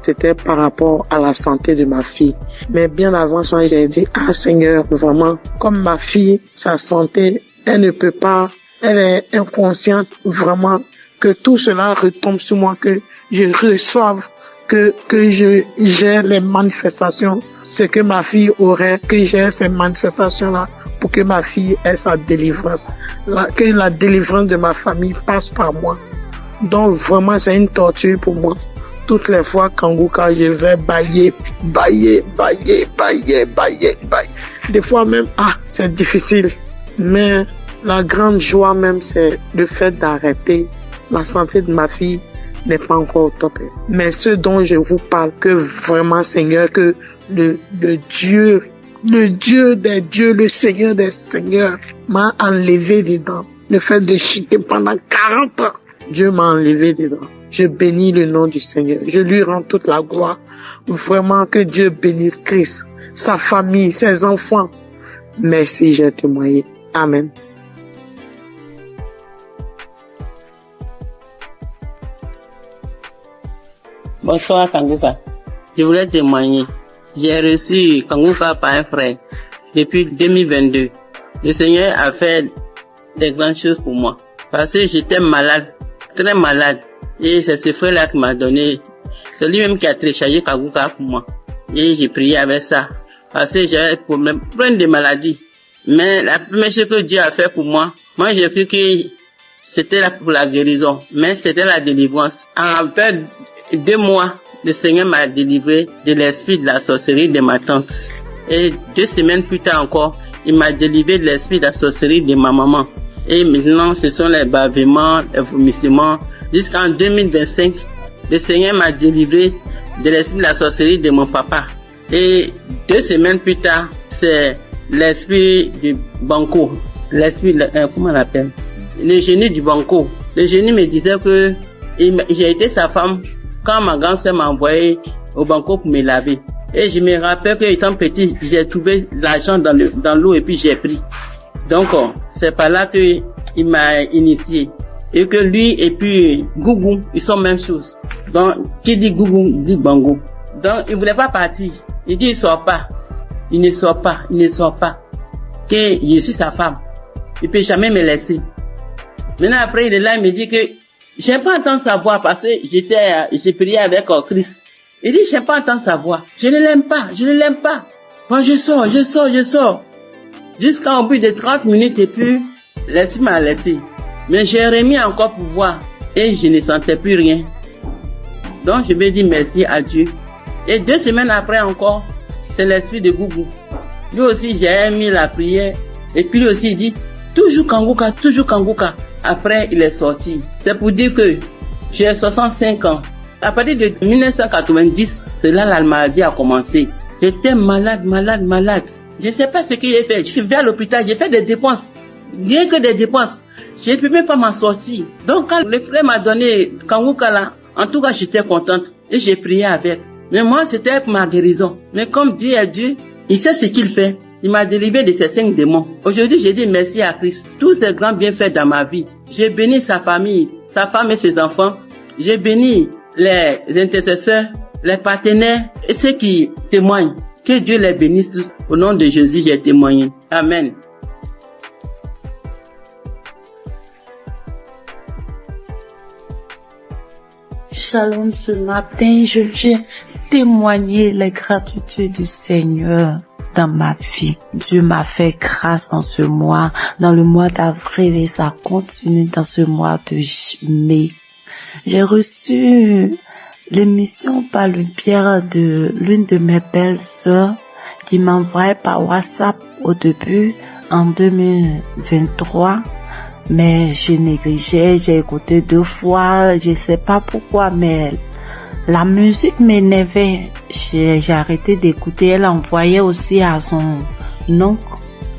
c'était par rapport à la santé de ma fille. Mais bien avant ça, j'ai dit, Seigneur, vraiment, comme ma fille, sa santé, elle ne peut pas, elle est inconsciente, vraiment, que tout cela retombe sur moi, que je reçoive, que j'ai les manifestations, ce que ma fille aurait, que j'ai ces manifestations-là, pour que ma fille ait sa délivrance. Que la délivrance de ma famille passe par moi. Donc vraiment, c'est une torture pour moi. Toutes les fois, Kanguka, je vais bailler. Des fois même, c'est difficile. Mais la grande joie même, c'est le fait d'arrêter. La santé de ma fille n'est pas encore au top. Mais ce dont je vous parle, que vraiment, Seigneur, que le Dieu des dieux, le Seigneur des seigneurs m'a enlevé dedans. Le fait de chier pendant 40 ans, Dieu m'a enlevé dedans. Je bénis le nom du Seigneur. Je lui rends toute la gloire. Vraiment que Dieu bénisse Christ, sa famille, ses enfants. Merci, j'ai témoigné. Amen. Bonsoir Kanguka. Je voulais témoigner. J'ai reçu Kanguka par un frère depuis 2022. Le Seigneur a fait des grandes choses pour moi. Parce que j'étais malade, très malade. Et c'est ce frère-là qui m'a donné. C'est lui-même qui a téléchargé Kanguka pour moi. Et j'ai prié avec ça. Parce que j'avais plein de maladies. Mais la première chose que Dieu a fait pour moi j'ai cru que c'était là pour la guérison. Mais c'était la délivrance. En fait, 2 mois, le Seigneur m'a délivré de l'esprit de la sorcellerie de ma tante. Et 2 semaines plus tard encore, il m'a délivré de l'esprit de la sorcellerie de ma maman. Et maintenant, ce sont les bavements, les vomissements. Jusqu'en 2025, le Seigneur m'a délivré de l'esprit de la sorcellerie de mon papa. Et 2 semaines plus tard, c'est l'esprit du banco. L'esprit, comment on l'appelle? Le génie du banco. Le génie me disait que j'ai été sa femme quand ma grand-sœur m'a envoyé au banco pour me laver. Et je me rappelle que étant petit, j'ai trouvé l'argent dans l'eau et puis j'ai pris. Donc, c'est par là que il m'a initié. Et que lui et puis Gougou, ils sont même chose. Donc, qui dit Gougou, dit Bango. Donc, il voulait pas partir. Il dit, il sort pas. Il ne sort pas. Que je suis sa femme. Il peut jamais me laisser. Maintenant, après, il est là, il me dit que j'aime pas entendre sa voix parce que j'ai prié avec Christ. Il dit, j'aime pas entendre sa voix. Je ne l'aime pas. Bon, je sors. Jusqu'à au bout de 30 minutes et puis, l'esprit m'a laissé. Mais j'ai remis encore pour voir et je ne sentais plus rien. Donc, je vais dire merci à Dieu. Et 2 semaines après encore, c'est l'esprit de Gougou. Lui aussi, j'ai mis la prière. Et puis lui aussi, il dit, toujours Kanguka. Après, il est sorti. C'est pour dire que j'ai 65 ans. À partir de 1990, c'est là la maladie a commencé. J'étais malade. Je ne sais pas ce que j'ai fait. Je suis venu à l'hôpital, j'ai fait des dépenses. Rien que des dépenses. Je ne peux même pas m'en sortir. Donc, quand le frère m'a donné Kanguka là, en tout cas, j'étais contente. Et j'ai prié avec. Mais moi, c'était pour ma guérison. Mais comme Dieu est Dieu, il sait ce qu'il fait. Il m'a délivré de ces 5 démons. Aujourd'hui, j'ai dit merci à Christ. Tous ces grands bienfaits dans ma vie. J'ai béni sa famille, sa femme et ses enfants. J'ai béni les intercesseurs, les partenaires et ceux qui témoignent. Que Dieu les bénisse tous. Au nom de Jésus, j'ai témoigné. Amen. Shalom, ce matin, je viens témoigner les gratitudes du Seigneur dans ma vie. Dieu m'a fait grâce en ce mois, dans le mois d'avril, et ça continue dans ce mois de mai. J'ai reçu l'émission par le biais de l'une de mes belles sœurs qui m'envoyait par WhatsApp au début en 2023. Mais j'ai négligé, j'ai écouté 2 fois, je sais pas pourquoi, mais la musique m'énervait. J'ai arrêté d'écouter. Elle envoyait aussi à son oncle.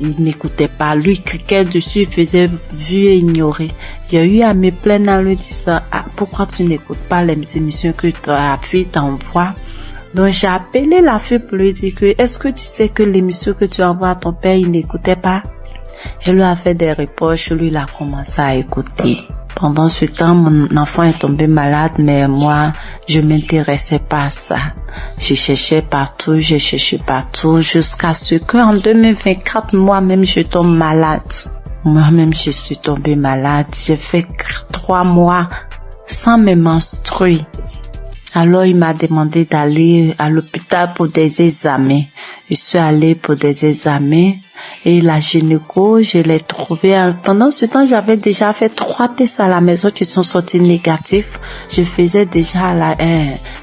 Il n'écoutait pas. Lui, cliquait dessus, il faisait vu et ignorer. J'ai eu à me plaindre en lui disant, pourquoi tu n'écoutes pas les émissions que ta fille t'envoie? Donc j'ai appelé la fille pour lui dire que est-ce que tu sais que l'émission que tu envoies à ton père, il n'écoutait pas? Elle lui a fait des reproches, lui il a commencé à écouter. Pendant ce temps, mon enfant est tombé malade, mais moi, je m'intéressais pas à ça. Je cherchais partout, jusqu'à ce qu'en 2024, moi-même, je tombe malade. Moi-même, je suis tombée malade. J'ai fait 3 mois sans me menstruer. Alors, il m'a demandé d'aller à l'hôpital pour des examens. Je suis allée pour des examens et la gynéco, je l'ai trouvée. Pendant ce temps, j'avais déjà fait 3 tests à la maison qui sont sortis négatifs. Je faisais déjà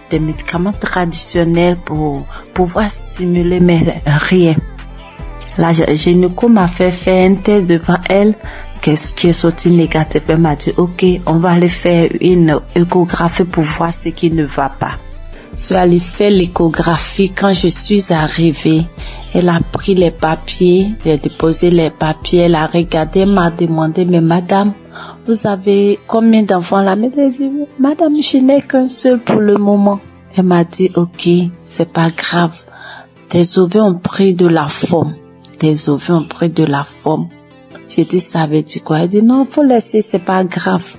des médicaments traditionnels pour pouvoir stimuler, mais rien. La gynéco m'a fait faire un test devant elle qui est sorti négatif. Elle m'a dit, ok, on va aller faire une échographie pour voir ce qui ne va pas. Je suis allée faire l'échographie. Quand je suis arrivée, elle a pris les papiers, elle a déposé les papiers, elle a regardé, elle m'a demandé, mais madame, vous avez combien d'enfants là? Mais elle a dit, madame, je n'ai qu'un seul pour le moment. Elle m'a dit, ok, c'est pas grave. Tes ovaires ont pris de la forme. Tes ovaires ont pris de la forme. J'ai dit, ça veut dire quoi? Elle dit, non, faut laisser, c'est pas grave.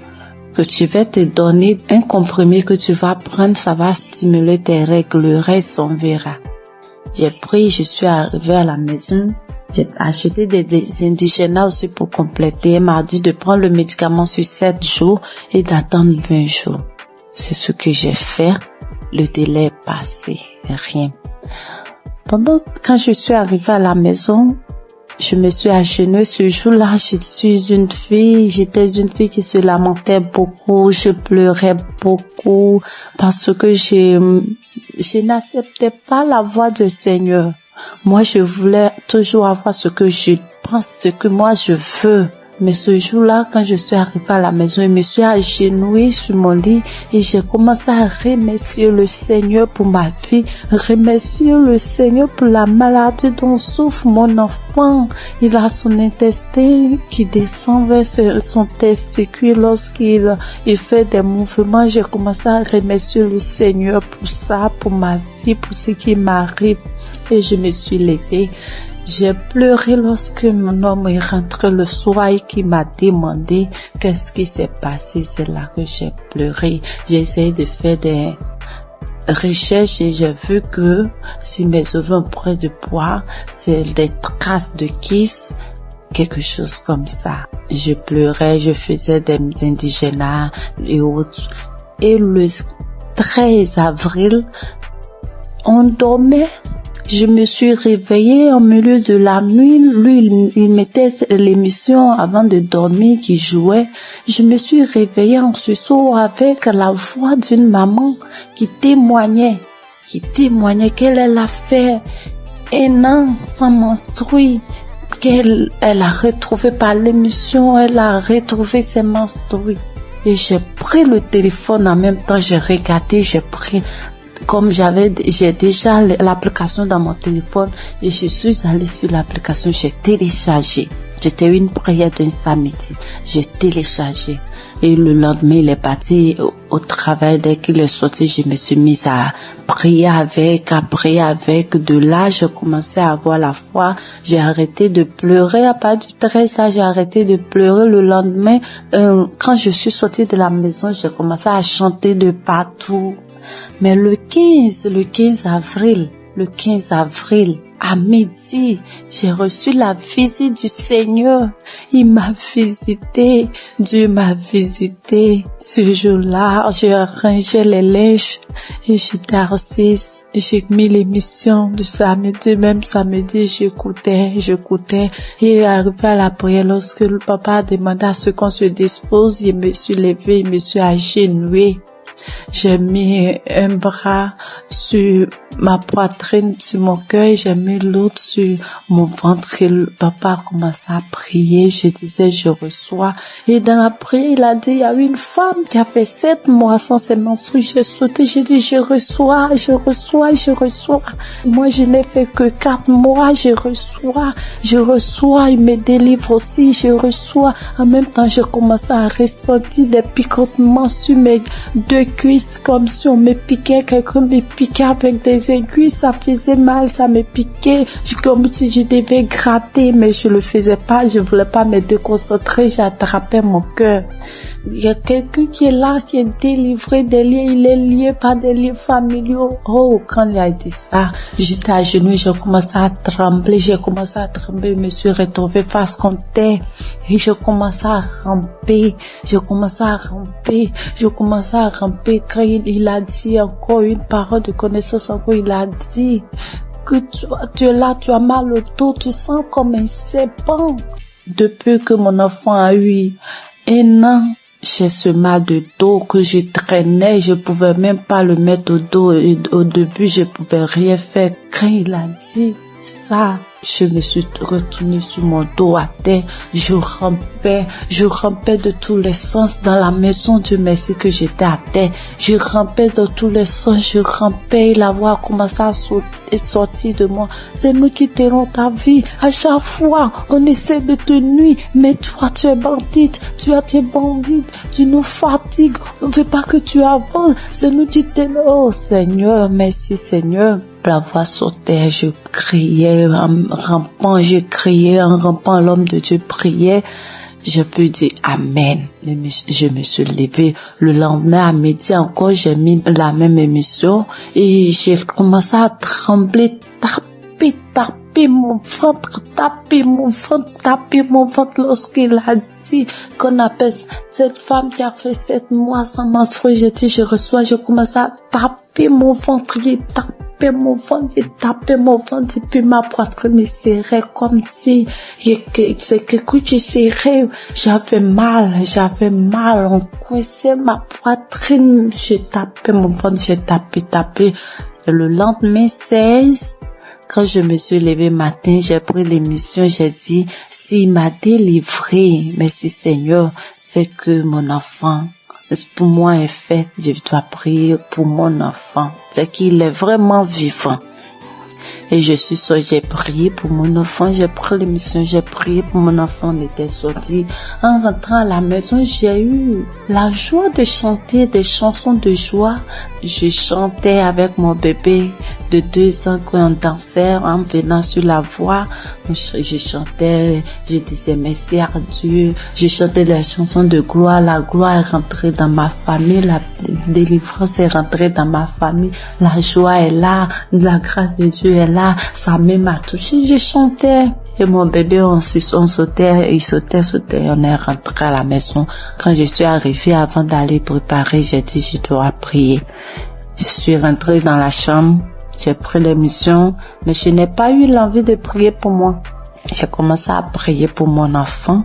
Que tu vas te donner un comprimé que tu vas prendre, ça va stimuler tes règles, le reste on verra. J'ai pris, je suis arrivée à la maison, j'ai acheté des indigénas aussi pour compléter. Elle m'a dit de prendre le médicament sur 7 jours et d'attendre 20 jours. C'est ce que j'ai fait. Le délai est passé, rien. Quand je suis arrivée à la maison, je me suis agenouillée ce jour-là. J'étais une fille qui se lamentait beaucoup. Je pleurais beaucoup parce que je n'acceptais pas la voix du Seigneur. Moi, je voulais toujours avoir ce que je pense, ce que moi je veux. Mais ce jour-là, quand je suis arrivée à la maison, je me suis agenouillée sur mon lit et j'ai commencé à remercier le Seigneur pour ma vie, remercier le Seigneur pour la maladie dont souffre mon enfant. Il a son intestin qui descend vers son testicule lorsqu'il fait des mouvements. J'ai commencé à remercier le Seigneur pour ça, pour ma vie, pour ce qui m'arrive. Et je me suis levée. J'ai pleuré lorsque mon homme est rentré le soir et qui m'a demandé qu'est-ce qui s'est passé. C'est là que j'ai pleuré. J'ai essayé de faire des recherches et j'ai vu que si mes ovaires ont pris de poids, c'est des traces de kiss, quelque chose comme ça. Je pleurais, je faisais des indigénas et autres. Et le 13 avril, on dormait. Je me suis réveillée au milieu de la nuit. Lui, il mettait l'émission avant de dormir qui jouait. Je me suis réveillée en sursaut avec la voix d'une maman qui témoignait qu'elle a fait 1 an sans menstruer, qu'elle a retrouvé par l'émission, elle a retrouvé ses menstrues. Et j'ai pris le téléphone en même temps, j'ai regardé, comme j'ai déjà l'application dans mon téléphone et je suis allée sur l'application, j'ai téléchargé. C'était une prière d'un samedi. J'ai téléchargé. Et le lendemain, il est parti au travail. Dès qu'il est sorti, je me suis mise à prier avec. De là, j'ai commencé à avoir la foi. J'ai arrêté de pleurer. À partir du 13, là, j'ai arrêté de pleurer. Le lendemain, quand je suis sortie de la maison, j'ai commencé à chanter de partout. Mais le 15 avril, à midi, j'ai reçu la visite du Seigneur. Il m'a visité, Dieu m'a visité. Ce jour-là, j'ai rangé les linges et j'étais assise. J'ai mis l'émission du samedi, même samedi, j'écoutais. Et arrivé à la prière, lorsque le papa a demandé à ce qu'on se dispose, je me suis levée, je me suis agenouillée. J'ai mis un bras sur ma poitrine, sur mon cœur, j'ai mis l'autre sur mon ventre et le papa a commencé à prier. Je disais, je reçois. Et dans la prière, il a dit, il y a une femme qui a fait 7 mois sans ses menstrues. J'ai sauté, j'ai dit, je reçois. Moi, je n'ai fait que 4 mois, je reçois. Il me délivre aussi, je reçois. En même temps, j'ai commencé à ressentir des picotements sur mes 2 mes cuisses comme si on me piquait, quelqu'un me piquait avec des aiguilles, ça faisait mal, ça me piquait, comme si je devais gratter, mais je le faisais pas, je voulais pas me déconcentrer, j'attrapais mon cœur. Il y a quelqu'un qui est là, qui est délivré des liens, il est lié par des liens familiaux. Oh, quand il a dit ça, j'étais à genoux, j'ai commencé à trembler, je me suis retrouvée face contre terre, et je commençais à ramper, quand il a dit encore une parole de connaissance, encore il a dit que tu es là, tu as mal au dos, tu sens comme un serpent. Depuis que mon enfant a eu 1 an, j'ai ce mal de dos que je traînais, je pouvais même pas le mettre au dos, et au début je pouvais rien faire. Quand il a dit ça, je me suis retournée sur mon dos à terre, je rampais de tous les sens dans la maison. Dieu merci que j'étais à terre, je rampais dans tous les sens, je rampais, et la voix a commencé à sortir de moi. C'est nous qui tenons ta vie. À chaque fois, on essaie de te nuire, mais toi, tu es bandite, tu es bandite, tu nous fatigues, on ne veut pas que tu avances, c'est nous qui tenons. Oh Seigneur, merci Seigneur. La voix sautait, je criais en rampant, l'homme de Dieu priait. Je peux dire Amen. Je me suis levée. Le lendemain à midi encore, j'ai mis la même émission et j'ai commencé à trembler, taper mon ventre lorsqu'il a dit qu'on appelle cette femme qui a fait 7 mois sans menstruer. Je commençais à taper mon ventre, j'ai tapé mon ventre, et puis ma poitrine me serrait comme si c'est quelque chose qui serrait. J'avais mal, on coinçait ma poitrine, j'ai tapé mon ventre, j'ai tapé. Et le lendemain 16, quand je me suis levée matin, j'ai pris l'émission, j'ai dit, s'il m'a délivré, merci Seigneur, c'est que mon enfant, pour moi est fait, je dois prier pour mon enfant, c'est qu'il est vraiment vivant. Et j'ai prié pour mon enfant, j'ai pris l'émission, j'ai prié pour mon enfant, on était sorti. En rentrant à la maison, j'ai eu la joie de chanter des chansons de joie. Je chantais avec mon bébé de 2 ans quand on dansait, en venant sur la voix. Je chantais, je disais merci à Dieu. Je chantais les chansons de gloire. La gloire est rentrée dans ma famille, la délivrance est rentrée dans ma famille. La joie est là, la grâce de Dieu est là. Sa main m'a touché, je chantais. Et mon bébé, on sautait, il sautait, on est rentré à la maison. Quand je suis arrivée, avant d'aller préparer, j'ai dit, je dois prier. Je suis rentrée dans la chambre, j'ai pris l'émission, mais je n'ai pas eu l'envie de prier pour moi. J'ai commencé à prier pour mon enfant.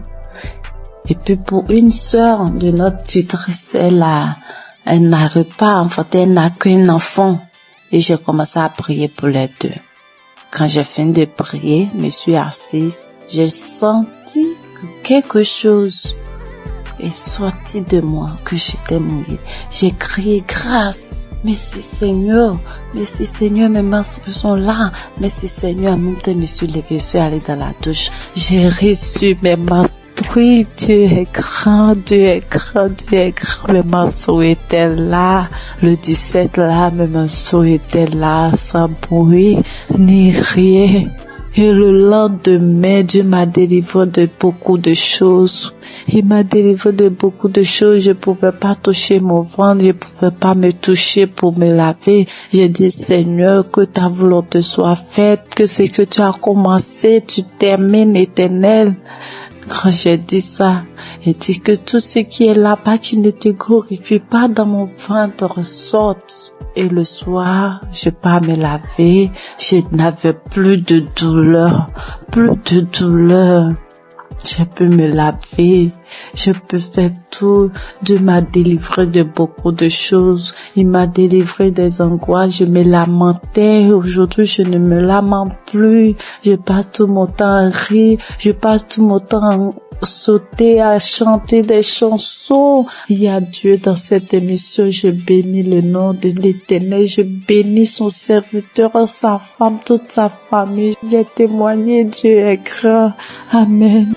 Et puis pour une sœur de notre tutrice, elle n'arrive pas, en fait, elle n'a qu'un enfant. Et j'ai commencé à prier pour les deux. Quand j'ai fini de prier, je me suis assise, j'ai senti que quelque chose est sorti de moi, que j'étais mouillée. J'ai crié grâce. Merci Seigneur, mes menstrues sont là. Merci Seigneur, en même temps, je me suis levée, je suis allée dans la douche. J'ai reçu mes menstrues. Dieu est grand, mes menstrues étaient là. Le 17 là, mes menstrues étaient là, sans bruit, ni rien. Et le lendemain, Dieu m'a délivré de beaucoup de choses. Il m'a délivré de beaucoup de choses. Je pouvais pas toucher mon ventre, je pouvais pas me toucher pour me laver. J'ai dit, Seigneur, que ta volonté soit faite, que ce que tu as commencé, tu termines, Éternel. Quand j'ai dit ça, il dit que tout ce qui est là-bas qui ne te glorifie pas dans mon ventre sorte. Et le soir, je pas me laver, je n'avais plus de douleur. Je peux me laver, je peux faire tout. Dieu m'a délivré de beaucoup de choses. Il m'a délivré des angoisses. Je me lamentais. Aujourd'hui, je ne me lamente plus. Je passe tout mon temps à rire. Je passe tout mon temps à sauter, à chanter des chansons. Il y a Dieu dans cette émission. Je bénis le nom de l'Éternel. Je bénis son serviteur, sa femme, toute sa famille. J'ai témoigné. Dieu est grand. Amen.